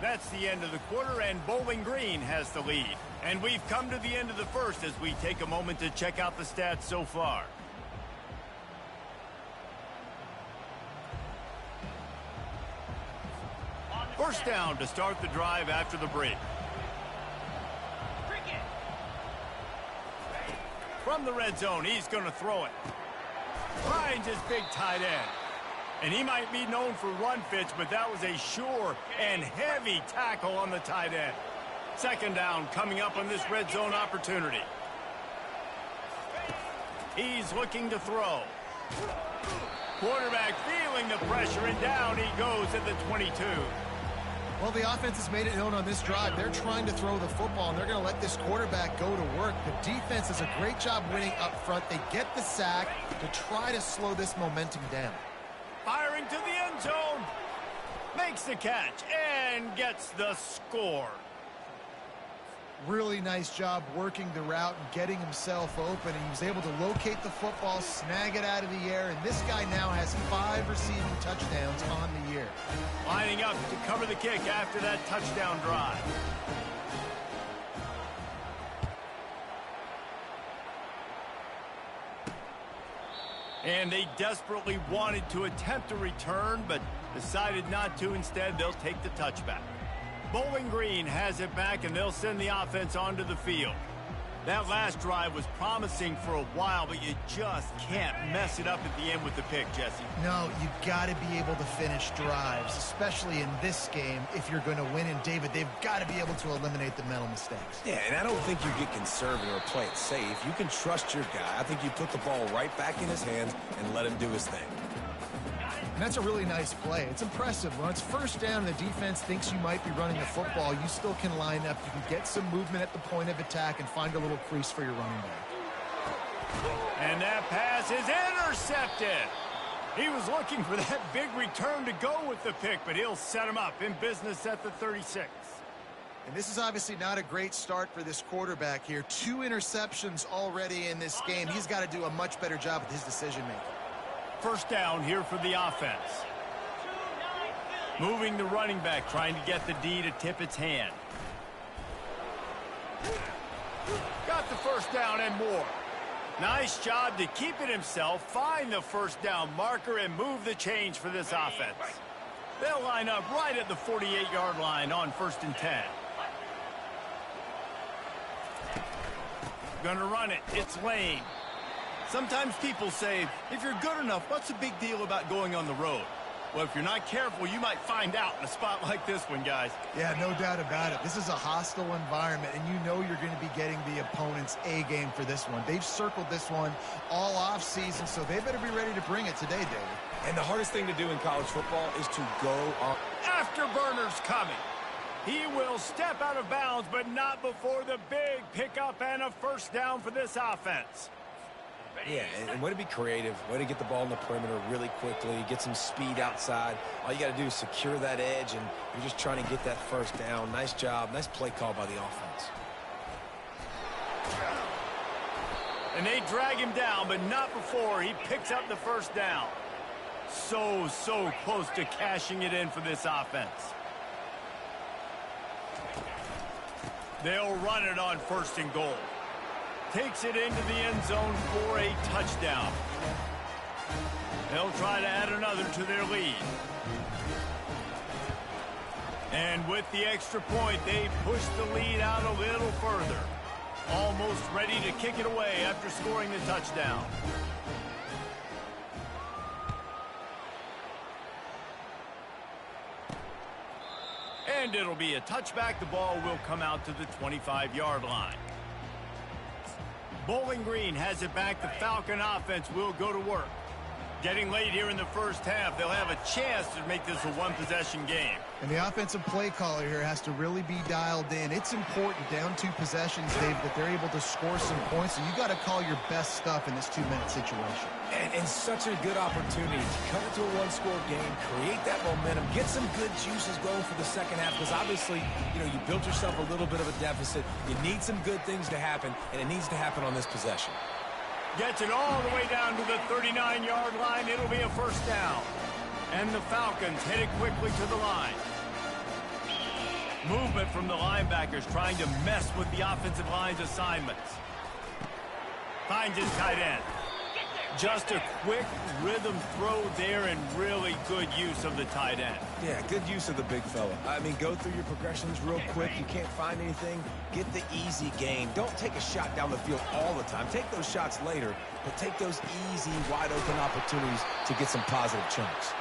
That's the end of the quarter, and Bowling Green has the lead. And we've come to the end of the first as we take a moment to check out the stats so far. First down to start the drive after the break. From the red zone, he's going to throw it. Finds his big tight end. And he might be known for run fits, but that was a sure and heavy tackle on the tight end. Second down coming up on this red zone opportunity. He's looking to throw. Quarterback feeling the pressure, and down he goes at the 22. Well, the offense has made it known on this drive. They're trying to throw the football, and they're going to let this quarterback go to work. The defense does a great job winning up front. They get the sack to try to slow this momentum down. Firing to the end zone. Makes the catch and gets the score. Really nice job working the route and getting himself open. And he was able to locate the football, snag it out of the air, and this guy now has 5 receiving touchdowns on the year. Lining up to cover the kick after that touchdown drive. And they desperately wanted to attempt a return, but decided not to. Instead, they'll take the touchback. Bowling Green has it back, and they'll send the offense onto the field. That last drive was promising for a while, but you just can't mess it up at the end with the pick, Jesse. No, you got to be able to finish drives, especially in this game. If you're going to win, and David, they've got to be able to eliminate the mental mistakes. Yeah, and I don't think you get conservative or play it safe. You can trust your guy. I think you put the ball right back in his hands and let him do his thing. And that's a really nice play. It's impressive. When it's first down and the defense thinks you might be running the football, you still can line up. You can get some movement at the point of attack and find a little crease for your running back. And that pass is intercepted. He was looking for that big return to go with the pick, but he'll set him up in business at the 36. And this is obviously not a great start for this quarterback here. 2 interceptions already in this game. He's got to do a much better job with his decision-making. First down here for the offense. Moving the running back, trying to get the D to tip its hand. Got the first down and more. Nice job to keep it himself, find the first down marker, and move the change for this offense. They'll line up right at the 48-yard line on 1st and 10. Gonna run it. It's Lane. Sometimes people say, if you're good enough, what's the big deal about going on the road? Well, if you're not careful, you might find out in a spot like this one, guys. Yeah, no doubt about it. This is a hostile environment, and you know you're going to be getting the opponent's A-game for this one. They've circled this one all offseason, so they better be ready to bring it today, David. And the hardest thing to do in college football is to go on. Afterburner's coming. He will step out of bounds, but not before the big pickup and a first down for this offense. Yeah, and way to be creative, way to get the ball in the perimeter really quickly, get some speed outside. All you got to do is secure that edge, and you're just trying to get that first down. Nice job, nice play call by the offense. And they drag him down, but not before he picks up the first down. So close to cashing it in for this offense. They'll run it on 1st and goal. Takes it into the end zone for a touchdown. They'll try to add another to their lead. And with the extra point, they push the lead out a little further. Almost ready to kick it away after scoring the touchdown. And it'll be a touchback. The ball will come out to the 25-yard line. Bowling Green has it back. The Falcon offense will go to work. Getting late here in the first half, they'll have a chance to make this a one-possession game. And the offensive play caller here has to really be dialed in. It's important down 2 possessions, Dave, that they're able to score some points. So you got to call your best stuff in this 2-minute situation. And such a good opportunity to cut it to a 1-score game, create that momentum, get some good juices going for the second half, because obviously, you know, you built yourself a little bit of a deficit. You need some good things to happen, and it needs to happen on this possession. Gets it all the way down to the 39-yard line. It'll be a first down. And the Falcons hit it quickly to the line. Movement from the linebackers trying to mess with the offensive line's assignments. Finds his tight end. Just a quick rhythm throw there and really good use of the tight end. Yeah, good use of the big fella. I mean, go through your progressions real quick. You can't find anything. Get the easy gain. Don't take a shot down the field all the time. Take those shots later, but take those easy, wide-open opportunities to get some positive chunks.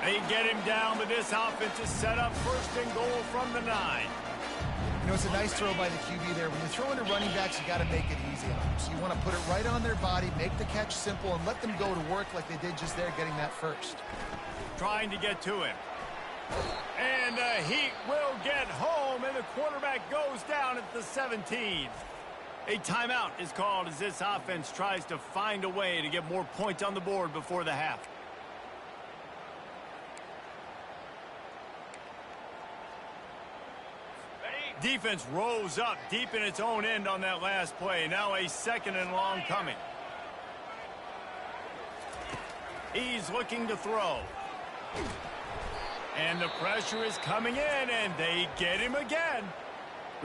They get him down, but this offense is set up 1st and goal from the 9. You know, it's a nice throw by the QB there. When you're throwing to running backs, you got to make it easy on them. So you want to put it right on their body, make the catch simple, and let them go to work like they did just there, getting that first. Trying to get to him. And the Heat will get home, and the quarterback goes down at the 17. A timeout is called as this offense tries to find a way to get more points on the board before the half. Defense rose up deep in its own end on that last play. Now a 2nd and long coming. He's looking to throw. And the pressure is coming in, and they get him again.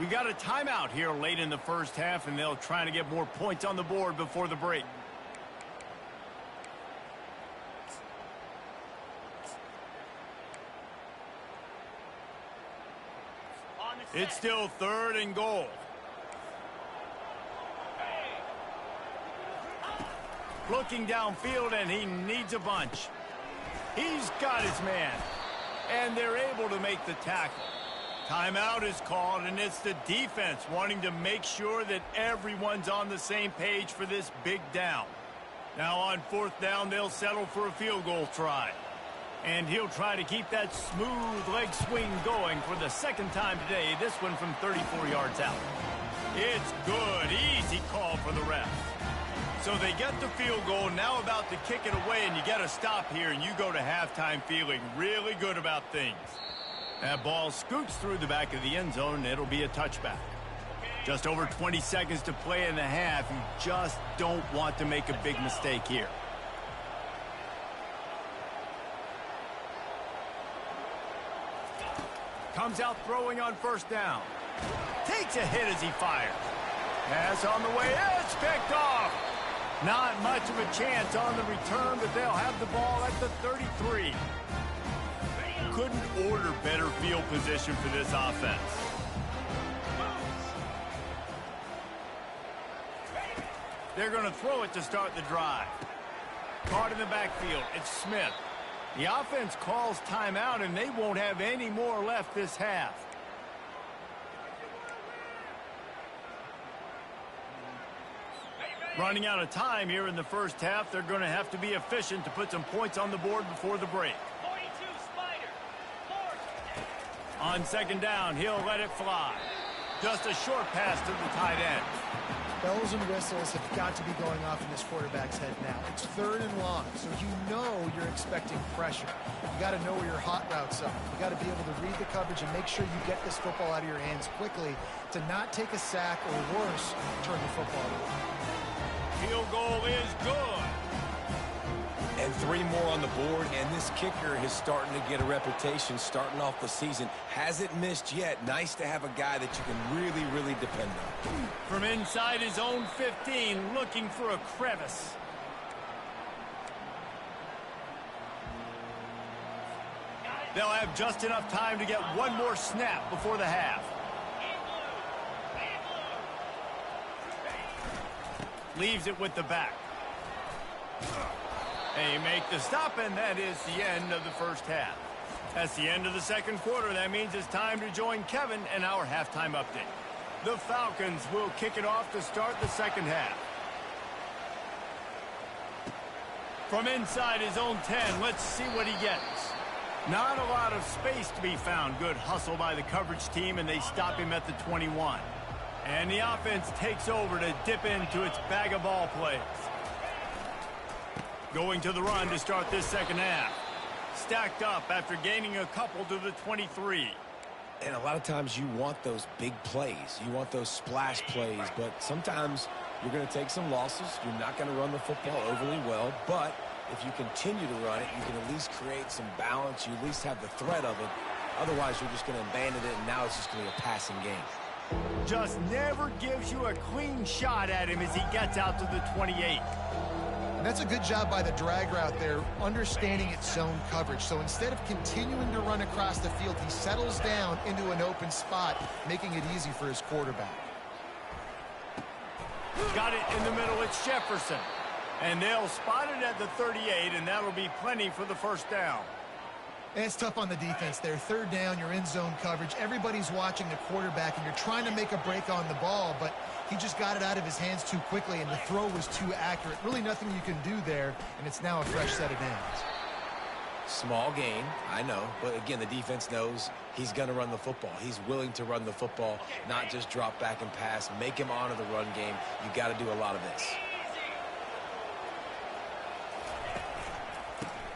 We got a timeout here late in the first half, and they'll try to get more points on the board before the break. It's still 3rd and goal. Looking downfield, and he needs a bunch. He's got his man, and they're able to make the tackle. Timeout is called, and it's the defense wanting to make sure that everyone's on the same page for this big down. Now on 4th down, they'll settle for a field goal try. And he'll try to keep that smooth leg swing going for the 2nd time today, this one from 34 yards out. It's good. Easy call for the ref. So they get the field goal, now about to kick it away, and you get a stop here, and you go to halftime feeling really good about things. That ball scoots through the back of the end zone, and it'll be a touchback. Just over 20 seconds to play in the half. You just don't want to make a big mistake here. Comes out throwing on 1st down. Takes a hit as he fires. Pass on the way. It's picked off. Not much of a chance on the return, but they'll have the ball at the 33. Couldn't order better field position for this offense. They're going to throw it to start the drive. Caught in the backfield. It's Smith. The offense calls timeout, and they won't have any more left this half. Running out of time here in the first half. They're going to have to be efficient to put some points on the board before the break. 42 Spider. 4. On 2nd down, he'll let it fly. Just a short pass to the tight end. Bells and whistles have got to be going off in this quarterback's head now. It's 3rd and long, so you know you're expecting pressure. You got to know where your hot routes are. You got to be able to read the coverage and make sure you get this football out of your hands quickly to not take a sack or worse, turn the football over. Field goal is good. And 3 more on the board, and this kicker is starting to get a reputation starting off the season. Hasn't missed yet. Nice to have a guy that you can really, really depend on. From inside his own 15, looking for a crevice. They'll have just enough time to get one more snap before the half. Leaves it with the back. They make the stop, and that is the end of the first half. That's the end of the 2nd quarter. That means it's time to join Kevin and our halftime update. The Falcons will kick it off to start the 2nd half. From inside his own 10, let's see what he gets. Not a lot of space to be found. Good hustle by the coverage team, and they stop him at the 21. And the offense takes over to dip into its bag of ball plays. Going to the run to start this 2nd half. Stacked up after gaining a couple to the 23. And a lot of times you want those big plays. You want those splash plays, but sometimes you're going to take some losses. You're not going to run the football overly well, but if you continue to run it, you can at least create some balance. You at least have the threat of it. Otherwise, you're just going to abandon it, and now it's just going to be a passing game. Just never gives you a clean shot at him as he gets out to the 28. And that's a good job by the drag route there, understanding its zone coverage. So instead of continuing to run across the field, he settles down into an open spot, making it easy for his quarterback. Got it in the middle. It's Jefferson. And they'll spot it at the 38, and that'll be plenty for the 1st down. And it's tough on the defense there. 3rd down, you're in zone coverage. Everybody's watching the quarterback, and you're trying to make a break on the ball, but he just got it out of his hands too quickly, and the throw was too accurate. Really nothing you can do there, and it's now a fresh set of downs. Small gain, I know. But again, the defense knows he's going to run the football. He's willing to run the football, not just drop back and pass. Make him honor the run game. You got to do a lot of this.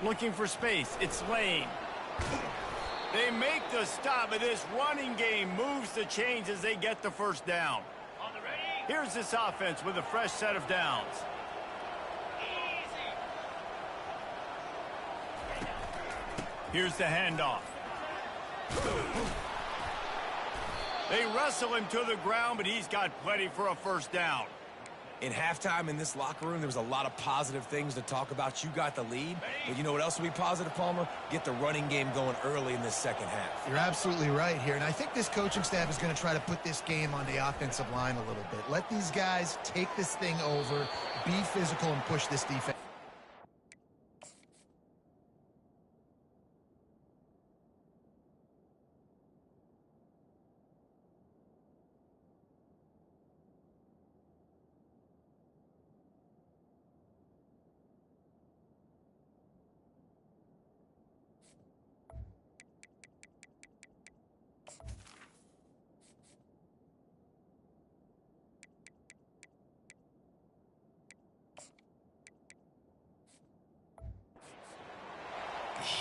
Looking for space. It's Lane. They make the stop, but this running game moves the chains as they get the first down. On the ready. Here's this offense with a fresh set of downs. Here's the handoff. They wrestle him to the ground, but he's got plenty for a first down. In halftime in this locker room, there was a lot of positive things to talk about. You got the lead, but you know what else will be positive, Palmer? Get the running game going early in this second half. You're absolutely right here, and I think this coaching staff is going to try to put this game on the offensive line a little bit. Let these guys take this thing over, be physical, and push this defense.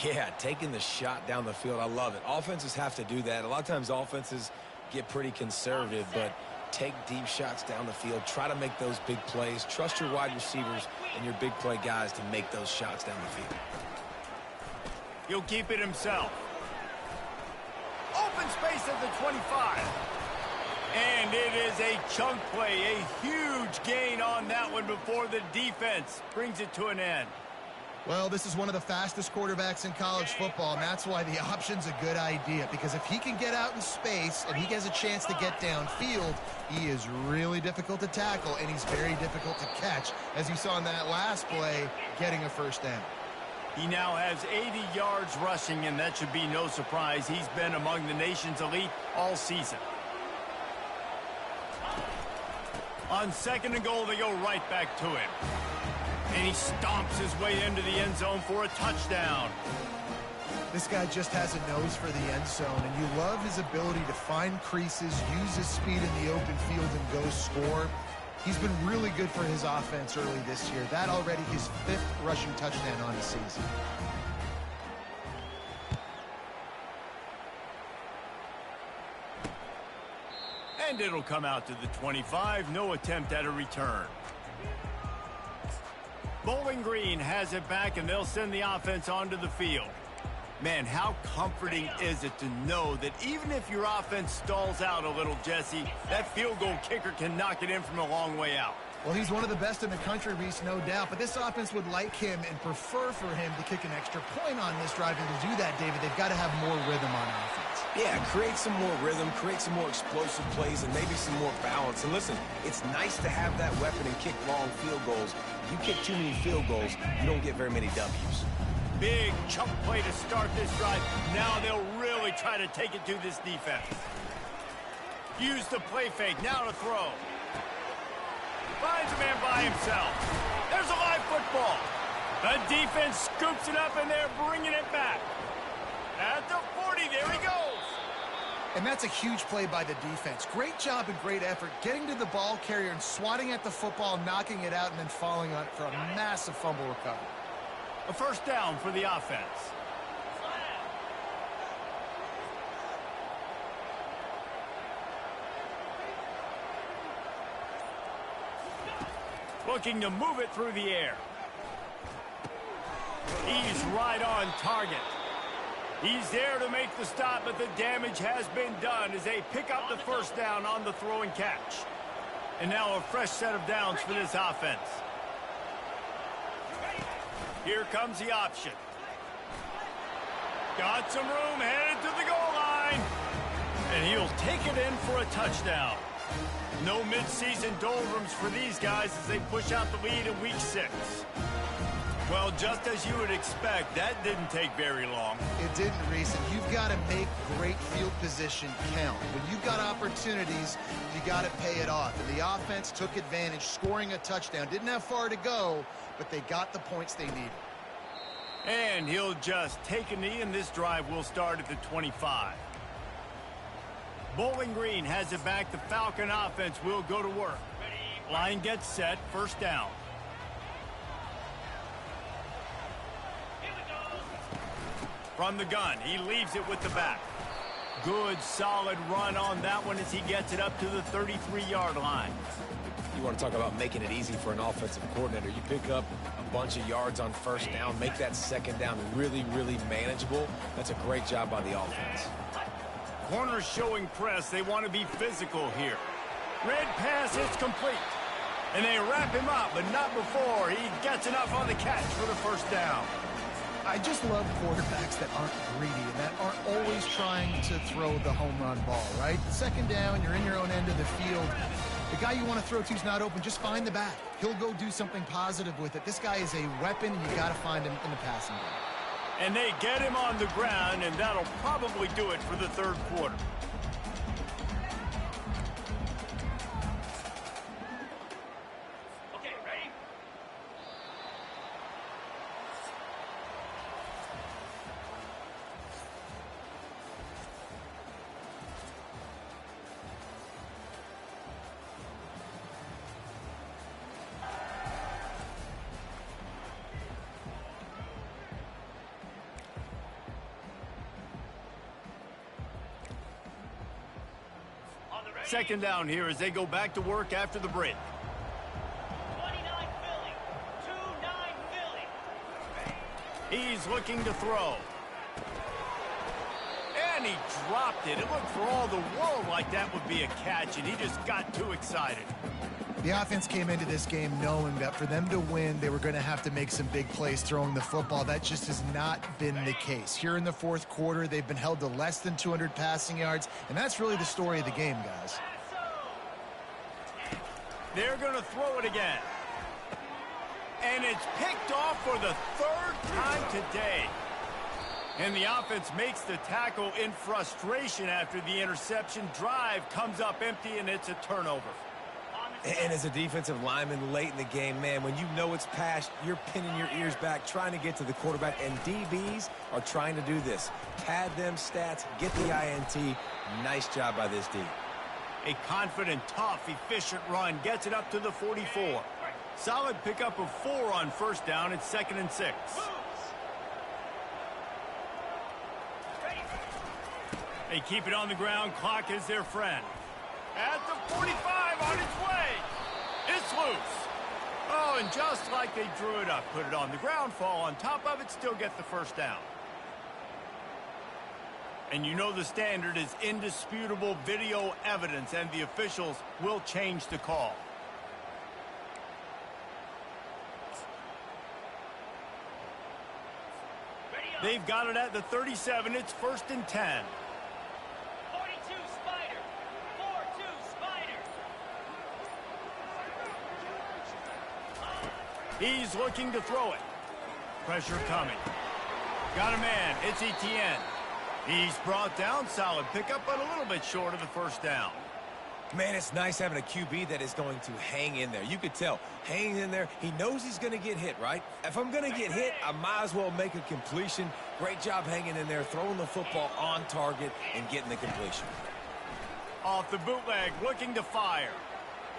Yeah, taking the shot down the field, I love it. Offenses have to do that. A lot of times offenses get pretty conservative, but take deep shots down the field. Try to make those big plays. Trust your wide receivers and your big play guys to make those shots down the field. He'll keep it himself. Open space at the 25. And it is a chunk play, a huge gain on that one before the defense brings it to an end. Well, this is one of the fastest quarterbacks in college football, and that's why the option's a good idea, because if he can get out in space and he has a chance to get downfield, he is really difficult to tackle, and he's very difficult to catch, as you saw in that last play, getting a first down. He now has 80 yards rushing, and that should be no surprise. He's been among the nation's elite all season. On second and goal, they go right back to him. And he stomps his way into the end zone for a touchdown. This guy just has a nose for the end zone, and you love his ability to find creases, use his speed in the open field, and go score. He's been really good for his offense early this year. That already his 5th rushing touchdown on the season. And it'll come out to the 25. No attempt at a return. Bowling Green has it back, and they'll send the offense onto the field. Man, how comforting is it to know that even if your offense stalls out a little, Jesse, that field goal kicker can knock it in from a long way out. Well, he's one of the best in the country, Reese, no doubt. But this offense would like him and prefer for him to kick an extra point on this drive. And to do that, David, they've got to have more rhythm on offense. Yeah, create some more rhythm, create some more explosive plays, and maybe some more balance. And listen, it's nice to have that weapon and kick long field goals. If you kick too many field goals, you don't get very many W's. Big chunk play to start this drive. Now they'll really try to take it to this defense. Use the play fake. Now to throw. Finds a man by himself. There's a live football. The defense scoops it up, and they're bringing it back. At the 40, there he goes. And that's a huge play by the defense. Great job and great effort getting to the ball carrier and swatting at the football, knocking it out, and then falling on it for a massive fumble recovery. A first down for the offense. Looking to move it through the air. He's right on target. He's there to make the stop, but the damage has been done as they pick up the first down on the throw and catch. And now a fresh set of downs for this offense. Here comes the option. Got some room, headed to the goal line. And he'll take it in for a touchdown. No midseason doldrums for these guys as they push out the lead in week 6. Well, just as you would expect, that didn't take very long. It didn't, Reese, and you've got to make great field position count. When you've got opportunities, you got to pay it off. And the offense took advantage, scoring a touchdown. Didn't have far to go, but they got the points they needed. And he'll just take a knee, and this drive will start at the 25. Bowling Green has it back. The Falcon offense will go to work. Line gets set. First down. From the gun, he leaves it with the back. Good, solid run on that one as he gets it up to the 33-yard line. You want to talk about making it easy for an offensive coordinator. You pick up a bunch of yards on first down, make that second down really, really manageable. That's a great job by the offense. Corners showing press. They want to be physical here. Red pass is complete. And they wrap him up, but not before he gets enough on the catch for the first down. I just love quarterbacks that aren't greedy and that aren't always trying to throw the home run ball, right? Second down, you're in your own end of the field. The guy you want to throw to is not open. Just find the back. He'll go do something positive with it. This guy is a weapon, and you got to find him in the passing game. And they get him on the ground, and that'll probably do it for the third quarter. Okay, ready? Second down here as they go back to work after the break. 29 Philly. 2-9 Philly. He's looking to throw. And he dropped it. It looked for all the world like that would be a catch, and he just got too excited. The offense came into this game knowing that for them to win, they were going to have to make some big plays throwing the football. That just has not been the case. Here in the fourth quarter, they've been held to less than 200 passing yards, and that's really the story of the game, guys. They're going to throw it again. And it's picked off for the third time today. And the offense makes the tackle in frustration after the interception. Drive comes up empty, and it's a turnover. And as a defensive lineman late in the game, man, when you know it's passed, you're pinning your ears back, trying to get to the quarterback, and DBs are trying to do this. Pad them stats, get the INT. Nice job by this D. A confident, tough, efficient run gets it up to the 44. Solid pickup of 4 on first down. It's 2nd and 6. They keep it on the ground. Clock is their friend. At the 45 on its way. It's loose. Oh, and just like they drew it up, put it on the ground, fall on top of it, still get the first down. And you know the standard is indisputable video evidence, and the officials will change the call. They've got it at the 37. It's 1st and 10. 42 Spider. 4-2 Spider. He's looking to throw it. Pressure coming. Got a man. It's Etienne. He's brought down. Solid pickup, but a little bit short of the first down. Man, it's nice having a QB that is going to hang in there. You could tell, hanging in there, he knows he's going to get hit, right? If I'm going to get hit, I might as well make a completion. Great job hanging in there, throwing the football on target and getting the completion. Off the bootleg, looking to fire.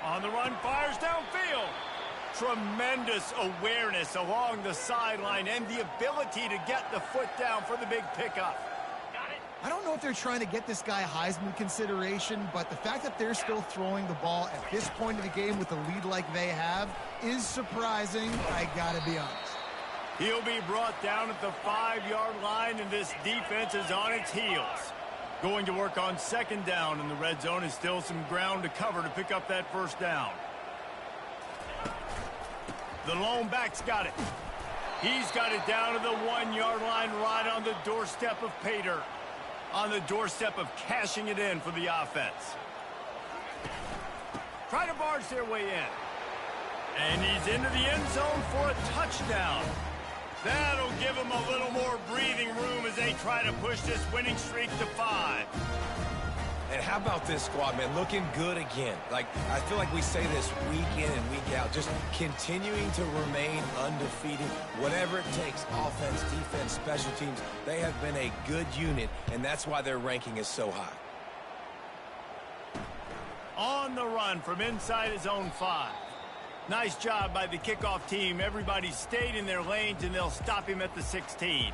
On the run, fires downfield. Tremendous awareness along the sideline and the ability to get the foot down for the big pickup. I don't know if they're trying to get this guy Heisman consideration, but the fact that they're still throwing the ball at this point of the game with a lead like they have is surprising, I gotta be honest. He'll be brought down at the 5-yard line, and this defense is on its heels. Going to work on 2nd down, and the red zone is still some ground to cover to pick up that first down. The lone back's got it. He's got it down to the 1-yard line, right on the doorstep of Pater. On the doorstep of cashing it in for the offense. Try to barge their way in. And he's into the end zone for a touchdown. That'll give them a little more breathing room as they try to push this winning streak to 5. And how about this squad, man? Looking good again. Like, I feel like we say this week in and week out, just continuing to remain undefeated. Whatever it takes, offense, defense, special teams, they have been a good unit, and that's why their ranking is so high. On the run from inside his own 5. Nice job by the kickoff team. Everybody stayed in their lanes, and they'll stop him at the 16.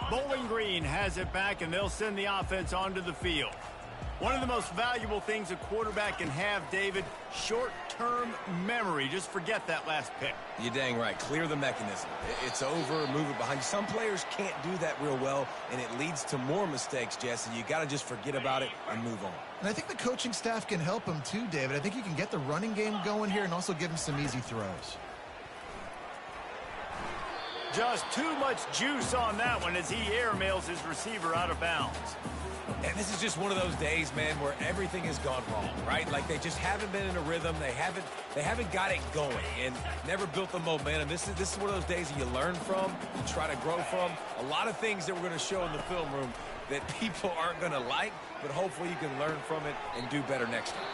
Bowling Green has it back, and they'll send the offense onto the field. One of the most valuable things a quarterback can have, David, short-term memory. Just forget that last pick. You're dang right. Clear the mechanism. It's over, move it behind you. Some players can't do that real well, and it leads to more mistakes, Jesse. You got to just forget about it and move on. And I think the coaching staff can help him too, David. I think you can get the running game going here and also give him some easy throws. Just too much juice on that one as he airmails his receiver out of bounds. And this is just one of those days, man, where everything has gone wrong, right? Like they just haven't been in a rhythm. They haven't got it going and never built the momentum. This is one of those days that you learn from, you try to grow from. A lot of things that we're going to show in the film room that people aren't going to like, but hopefully you can learn from it and do better next time.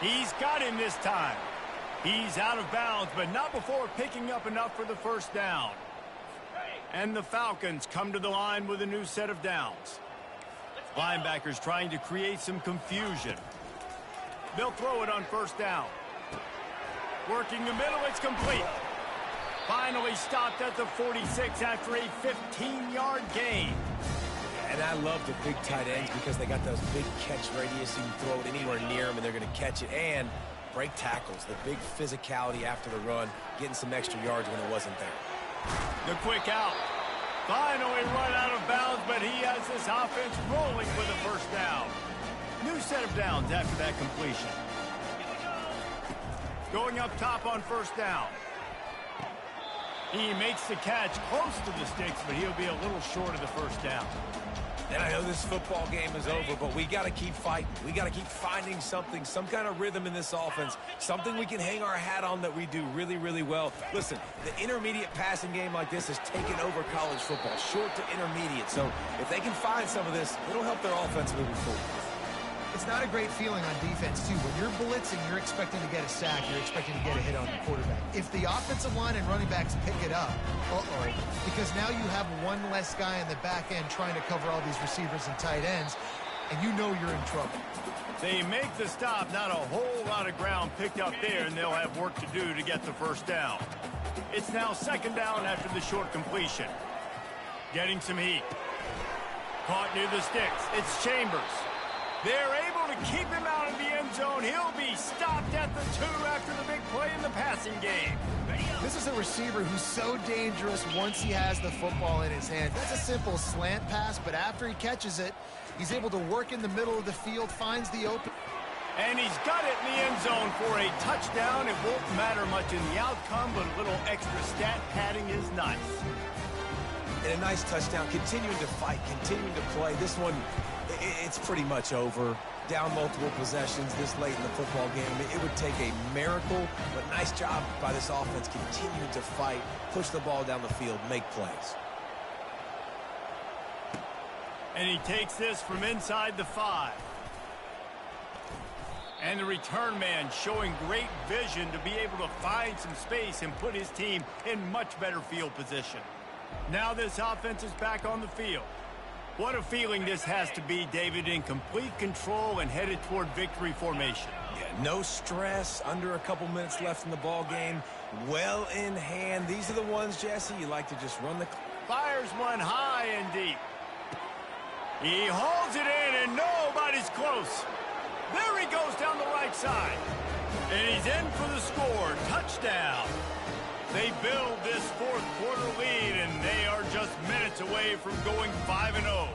He's got him this time. He's out of bounds, but not before picking up enough for the first down. And the Falcons come to the line with a new set of downs. Linebackers trying to create some confusion. They'll throw it on first down. Working the middle, it's complete. Finally stopped at the 46 after a 15-yard gain. And I love the big tight ends because they got those big catch radius. You can throw it anywhere near them, and they're going to catch it. And break tackles, the big physicality after the run, getting some extra yards when it wasn't there. The quick out. Finally run out of bounds, but he has this offense rolling for the first down. New set of downs after that completion. Going up top on first down. He makes the catch close to the sticks, but he'll be a little short of the first down. And I know this football game is over, but we got to keep fighting. We got to keep finding something, some kind of rhythm in this offense, something we can hang our hat on that we do really, really well. Listen, the intermediate passing game like this has taken over college football, short to intermediate. So if they can find some of this, it'll help their offense moving forward. It's not a great feeling on defense, too. When you're blitzing, you're expecting to get a sack. You're expecting to get a hit on the quarterback. If the offensive line and running backs pick it up, because now you have one less guy in the back end trying to cover all these receivers and tight ends, and you know you're in trouble. They make the stop. Not a whole lot of ground picked up there, and they'll have work to do to get the first down. It's now second down after the short completion. Getting some heat. Caught near the sticks. It's Chambers. They're able to keep him out of the end zone. He'll be stopped at the 2 after the big play in the passing game. This is a receiver who's so dangerous once he has the football in his hand. That's a simple slant pass, but after he catches it, he's able to work in the middle of the field, finds the open. And he's got it in the end zone for a touchdown. It won't matter much in the outcome, but a little extra stat padding is nice. And a nice touchdown, continuing to fight, continuing to play. This one, it's pretty much over. Down multiple possessions this late in the football game. It would take a miracle, but nice job by this offense continuing to fight, push the ball down the field, make plays. And he takes this from inside the 5. And the return man showing great vision to be able to find some space and put his team in much better field position. Now this offense is back on the field. What a feeling this has to be, David, in complete control and headed toward victory formation. Yeah, no stress, under a couple minutes left in the ball game, well in hand. These are the ones, Jesse, you like to just run the... Fires one high and deep. He holds it in and nobody's close. There he goes down the right side. And he's in for the score. Touchdown. They build this fourth quarter lead, and they are just minutes away from going 5-0.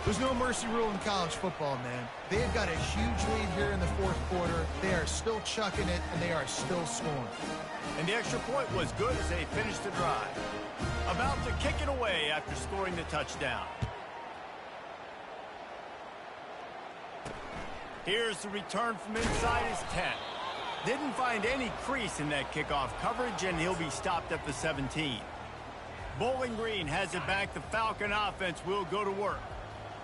There's no mercy rule in college football, man. They've got a huge lead here in the fourth quarter. They are still chucking it, and they are still scoring. And the extra point was good as they finished the drive. About to kick it away after scoring the touchdown. Here's the return from inside his 10. Didn't find any crease in that kickoff coverage, and he'll be stopped at the 17. Bowling Green has it back. The Falcon offense will go to work.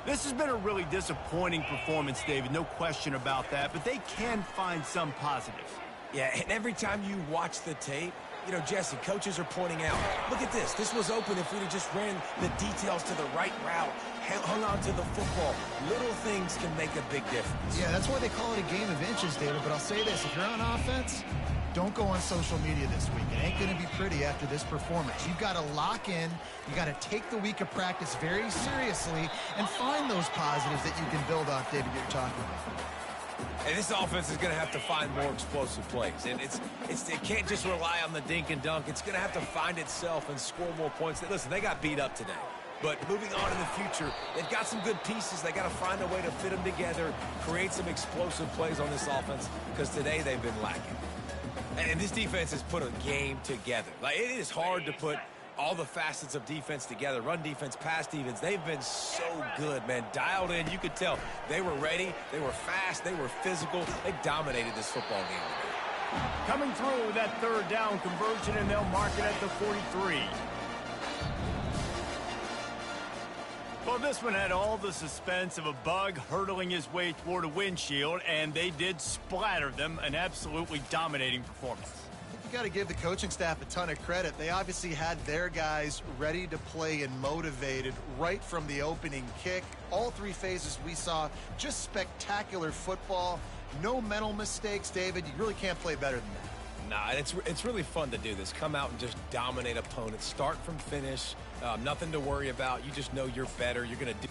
This has been a really disappointing performance, David, no question about that, but they can find some positives. Yeah, and every time you watch the tape, you know, Jesse, coaches are pointing out, look at this. This was open if we'd have just ran the details to the right route, hung on to the football. Little things can make a big difference. Yeah, that's why they call it a game of inches, David. But I'll say this, if you're on offense, don't go on social media this week. It ain't going to be pretty after this performance. You've got to lock in. You got to take the week of practice very seriously and find those positives that you can build off, David, you're talking about. And this offense is going to have to find more explosive plays. And it can't just rely on the dink and dunk. It's going to have to find itself and score more points. Listen, they got beat up today. But moving on in the future, they've got some good pieces. They got to find a way to fit them together, create some explosive plays on this offense, because today they've been lacking. And this defense has put a game together. Like, it is hard to put all the facets of defense together. Run defense, pass defense. They've been so good, man. Dialed in. You could tell they were ready. They were fast. They were physical. They dominated this football game today. Coming through with that third down conversion, and they'll mark it at the 43. Well, this one had all the suspense of a bug hurtling his way toward a windshield, and they did splatter them. An absolutely dominating performance. You got to give the coaching staff a ton of credit. They obviously had their guys ready to play and motivated right from the opening kick. All three phases we saw, just spectacular football. No mental mistakes, David. You really can't play better than that. Nah, it's really fun to do this. Come out and just dominate opponents. Start from finish. Nothing to worry about. You just know you're better. You're going to do